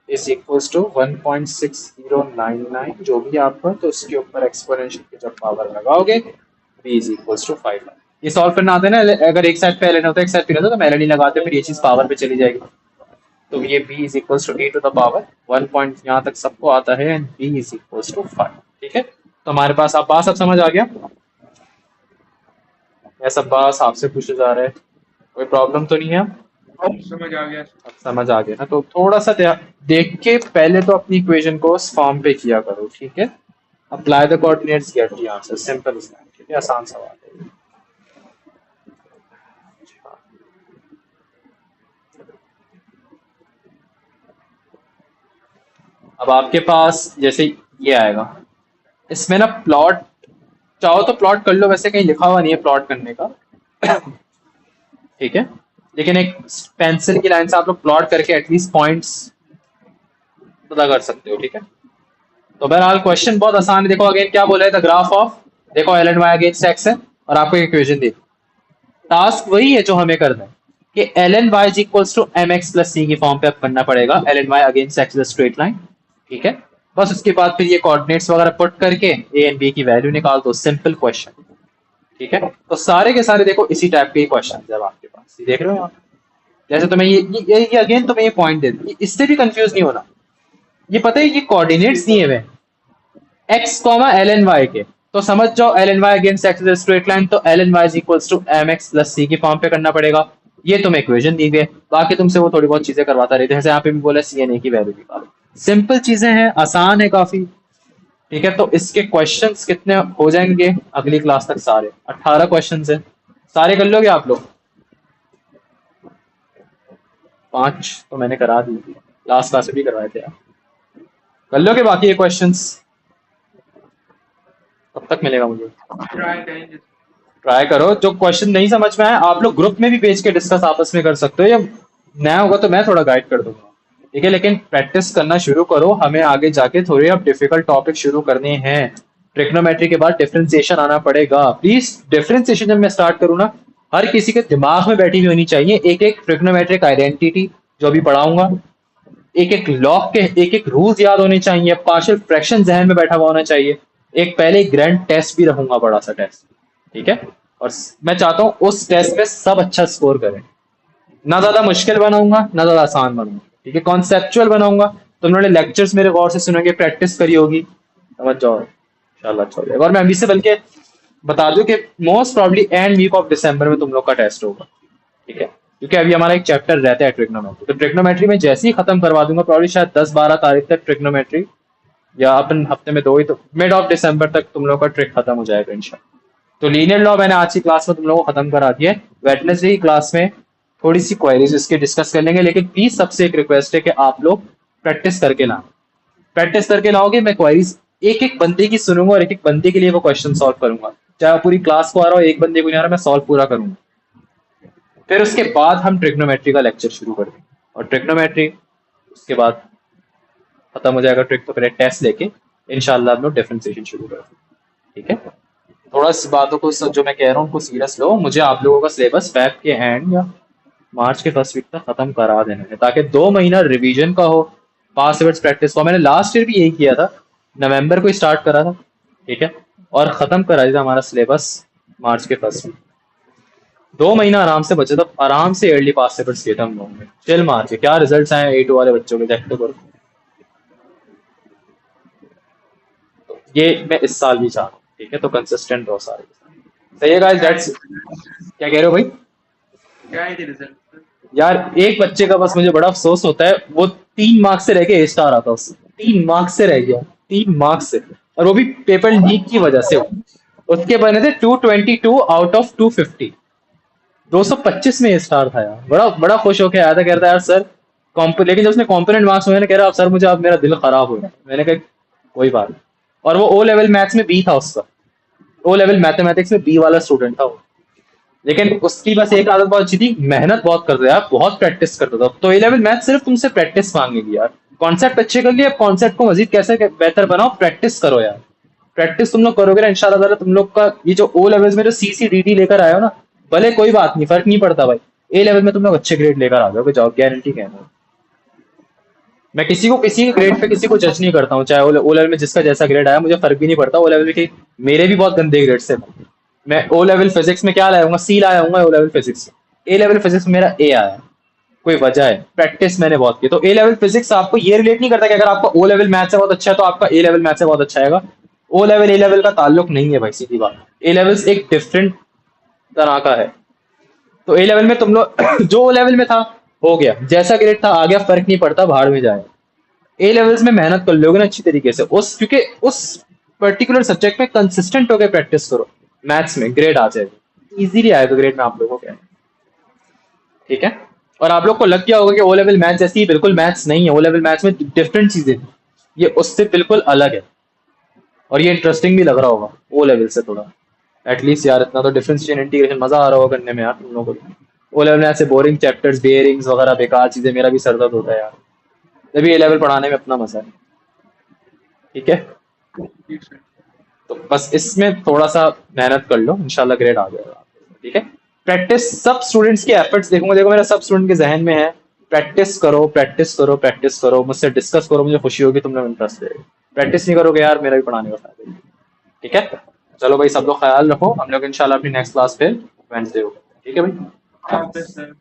is equals to 1.6099, जो भी आपका, तो उसके ऊपर एक्सपोनेंशियल की जब पावर लगाओगे b इज इक्वल्स टू 5। ये सॉल्व करना आता है ना, अगर एक साइड पे ln होता है एक साइड पे रहता तो मैं ln ही लगाते, फिर ये चीज पावर पे चली जाएगी, तो ये b is equals to e to the power 1 point, यहाँ तक सबको आता है, and b is equals to 5, ठीक है। तो हमारे पास आप बात सब समझ आ गया, यह सब बात आपसे पूछे जा रहे हैं, कोई प्रॉब्लम तो नहीं है? अब समझ आ गया। अब समझ आ गया ना, तो थोड़ा सा देख के पहले तो अपनी इक्वेशन को उस फॉर्म पे किया करो, ठीक है। Apply the coordinates, get the answer, simple is that, ठीक है, आसान सवाल है। अब आपके पास जैसे ये आएगा, इसमें ना प्लॉट चाहो तो प्लॉट कर लो, वैसे कहीं लिखा हुआ नहीं है प्लॉट करने का, ठीक है, लेकिन एक पेंसिल की लाइन से आप लोग प्लॉट करके एटलीस्ट पॉइंट्स पता कर सकते हो, ठीक है। तो बहरहाल क्वेश्चन बहुत आसान है, देखो अगेन क्या बोला है, द ग्राफ ऑफ, देखो ln y अगेंस्ट x है, और आपको इक्वेशन दी, टास्क वही है जो हमें करना है कि ln y is equals to mx plus c की फॉर्म पे अब करना पड़ेगा, ln y against x is a straight line, ठीक है। बस उसके बाद फिर ये कोऑर्डिनेट्स वगैरह पुट करके a एंड b की वैल्यू निकाल दो, सिंपल क्वेश्चन, ठीक है। तो सारे के सारे देखो इसी टाइप के ही क्वेश्चन जब आपके पास, ये देख रहे हो आप, जैसे तुम्हें ये अगेन तुम्हें ये पॉइंट दे, इससे भी कंफ्यूज नहीं होना, ये पता है ये कोऑर्डिनेट्स दिए हुए x, ln y के, तो समझ जाओ ln y against x is a straight line, तो ln y is equals to mx plus c की फॉर्म पे करना पड़ेगा, ये तुम्हें इक्वेशन दी गई, बाकी तुमसे वो थोड़ी बहुत चीजें करवाता रहते हैं, जैसे यहाँ पे भी बोला सी एन ए की वैल्यू निकालो, सिंपल चीजें हैं, आसान है काफी, ठीक है। तो इसके क्वेश्चंस कितने हो जाएंगे अगली क्लास तक, सारे 18 क्वेश्चंस हैं, सारे कर लोगे आप लोग? 5 तो मैंने करा दी थी, लास्ट क्लास में भी करवाए थे आप, कर लोगे बाकी ये क्वेश्चंस? कब तक मिलेगा मुझे? ट्राई करेंगे। ट्राई करो, जो क्वेश्चन नहीं समझ में आए आप लोग ग्रुप में भी भेज के डिस्कस आपस में कर सकते हो, या नया होगा तो मैं थोड़ा गाइड कर दूंगा, ठीक है। लेकिन प्रैक्टिस करना शुरू करो, हमें आगे जाके थोड़े अब डिफिकल्ट टॉपिक शुरू करने हैं, ट्रिग्नोमेट्री के बाद डिफरेंशिएशन आना पड़ेगा, प्लीज डिफरेंशिएशन जब मैं स्टार्ट करूँ ना, हर किसी के दिमाग में बैठी हुई होनी चाहिए, एक एक ट्रिग्नोमेट्रिक आइडेंटिटी जो भी पढ़ाऊंगा, एक एक लॉग के एक एक रूल्स याद होने चाहिए, पार्शियल फ्रैक्शन जहन में बैठा हुआ होना चाहिए, एक पहले ग्रैंड टेस्ट भी रखूंगा, बड़ा सा टेस्ट, ठीक है। और मैं चाहता हूँ उस टेस्ट में सब अच्छा स्कोर करें। ना ज्यादा मुश्किल बनाऊंगा ना ज्यादा आसान बनाऊंगा, ठीक है। कॉन्सेप्चुअल बनाऊंगा, तुम लोगों ने लेक्चर्स मेरे गौर से सुनोगे, प्रैक्टिस करी होगी, समझ जाओ, इंशाल्लाह अच्छा हो जाएगा। और मैं अभी से बल्कि बता दूं कि most probably end week of December में तुम लोग का टेस्ट होगा, ठीक है, क्योंकि अभी हमारा एक चैप्टर रहता है ट्रिग्नोमेट्री, तो ट्रिग्नोमेट्री में जैसे ही खत्म करवा दूंगा, प्रॉब्ली शायद 10-12 तारीख तक ट्रिग्नोमेट्री, या अपन हफ्ते में 2 ही, तो मिड ऑफ दिसंबर तक तुम लोग का ट्रिक खत्म हो जाएगा इंशाल्लाह। तो लीनियर लॉ मैंने आज की क्लास में तुम लोगों को खत्म करा दिया है। वेडनेसडे की क्लास में थोड़ी सी क्वेरीज इसके डिस्कस कर लेंगे, लेकिन प्लीज सबसे एक रिक्वेस्ट है कि आप लोग प्रैक्टिस करके लाओ। प्रैक्टिस करके लाओगे, मैं क्वेरीज एक एक बंदे की सुनूंगा और एक एक बंदे के लिए वो क्वेश्चन सॉल्व करूंगा, चाहे पूरी क्लास को आ रहा हो, एक बंदे को नहीं आ रहा, मैं सॉल्व पूरा करूंगा। फिर उसके बाद हम ट्रिग्नोमेट्री का लेक्चर शुरू कर देंगे, और ट्रिग्नोमेट्री उसके बाद खत्म हो जाएगा ट्रिक, तो पहले टेस्ट लेके इंशाल्लाह हम लोग डिफरेंशिएशन शुरू कर देंगे, ठीक है। थोड़ा सी बातों को जो मैं कह रहा हूँ उनको सीरियस लो। मुझे आप लोगों का सिलेबस फेब के एंड या मार्च के फर्स्ट वीक तक खत्म करा देना है, ताकि 2 महीना रिवीजन का हो, पास वर्ड्स प्रैक्टिस को। मैंने लास्ट ईयर भी यही किया था, नवंबर को स्टार्ट करा था, ठीक है, और खत्म करा दिया था हमारा सिलेबस मार्च के फर्स्ट वीक। 2 महीना आराम से बचे, तो आराम से अर्ली पास पेपर्स किए थे हम लोगों ने, चिल मार के। क्या रिजल्ट्स आए A2 वाले बच्चों के, देखते करो। तो ये मैं इस साल भी चाह रहा हूँ, ठीक है, तो कंसिस्टेंट रहो सारे। सही है गाइस, दैट्स, क्या कह रहे हो भाई? क्या है रिजल्ट? यार एक बच्चे का बस मुझे बड़ा अफसोस होता है, वो 3 मार्क्स से रह के A स्टार आता, उससे 3 मार्क्स से रह गया, 3 मार्क्स से, और वो भी पेपर लीक की वजह से। उसके बने थे 222 आउट ऑफ 250, 225 में A स्टार था यार। बड़ा बड़ा खुश होकर आया था, कह रहा था यार सर लेकिन जब उसने कॉम्पोनेंट मार्क्स हुए ना, कह रहा सर मुझे अब मेरा दिल खराब हो गया। मैंने कहा कोई बात नहीं। और वो O लेवल मैथ्स में B था, उसका O लेवल मैथमेटिक्स में B वाला स्टूडेंट था वो, लेकिन उसकी बस एक आदत बहुत अच्छी थी, मेहनत बहुत करता था यार, बहुत प्रैक्टिस करता था। तो A लेवल मैथ सिर्फ तुमसे प्रैक्टिस मांगेगी यार। कॉन्सेप्ट अच्छे कर लिए, अब कॉन्सेप्ट को मजीद कैसे बेहतर बनाओ, प्रैक्टिस करो यार। प्रैक्टिस तुम लोग करोगे ना, इंशाल्लाह ताला तुम लोग का ये जो O लेवल्स में जो CCDD लेकर आए हो ना, भले कोई बात नहीं, फर्क नहीं पड़ता भाई, A लेवल में तुम लोग अच्छे ग्रेड लेकर आ जाओगे, जाओ, गारंटी कहना। मैं किसी को किसी के ग्रेड पे किसी को जज नहीं करता हूँ, चाहे O लेवल में जिसका जैसा ग्रेड आया मुझे फर्क भी नहीं पड़ता। O लेवल में मेरे भी बहुत गंदे ग्रेड से, मैं O लेवल फिजिक्स में क्या लाया हूँ, C लाया हूँ O लेवल फिजिक्स में। A लेवल फिजिक्स में मेरा A आया, कोई वजह है, प्रैक्टिस मैंने बहुत की। तो A लेवल फिजिक्स आपको ये रिलेट नहीं करता कि अगर आपका O लेवल मैथ से बहुत अच्छा है तो आपका A लेवल मैथ से बहुत अच्छा आएगा। O लेवल A लेवल का ताल्लुक नहीं है भाई, सीधी बात। A लेवल्स एक डिफरेंट तरह का है। तो A लेवल में तुम लोग जो O लेवल में था हो गया, जैसा ग्रेड था आ गया, फर्क नहीं पड़ता, भाड़ में जाए। A लेवल्स में मेहनत कर लोगे ना अच्छी तरीके से, क्योंकि उस पर्टिकुलर सब्जेक्ट में कंसिस्टेंट होकर प्रैक्टिस करो, मैथ्स में ग्रेड आ जाएगा, इजीली आएगा ग्रेड में आप लोगों के, ठीक है। और आप लोग को लग गया होगा कि O लेवल मैथ्स जैसी, बिल्कुल मैथ्स नहीं है। O लेवल मैथ्स में डिफरेंट चीजें थी, ये उससे बिल्कुल अलग है, और ये इंटरेस्टिंग भी लग रहा होगा O लेवल से थोड़ा, एटलीस्ट यार इतना तो डिफरेंशिएशन इंटीग्रेशन मजा आ रहा होगा करने में यार तुम लोगों को। O लेवल में ऐसे बोरिंग चैप्टर्स, बेयरिंग्स वगैरह बेकार चीजें, मेरा भी सर दर्द होता है यार, तभी A लेवल पढ़ाने में अपना मजा है, ठीक है। तो बस इसमें थोड़ा सा मेहनत कर लो, इंशाल्लाह ग्रेड आ जाएगा, ठीक है। प्रैक्टिस सब स्टूडेंट्स के एफर्ट्स देखूंगा, देखो मेरा सब स्टूडेंट के जहन में है, प्रैक्टिस करो प्रैक्टिस करो प्रैक्टिस करो, मुझसे डिस्कस करो, मुझे खुशी होगी तुम लोग इंटरेस्ट लेगा। प्रैक्टिस नहीं करोगे यार, मेरा भी पढ़ाने का फायदा नहीं, ठीक है। चलो भाई सब लोग ख्याल रखो, हम लोग इंशाल्लाह अपनी नेक्स्ट क्लास फिर वेडनेसडे होगा, ठीक है भाई। हाँ, सर।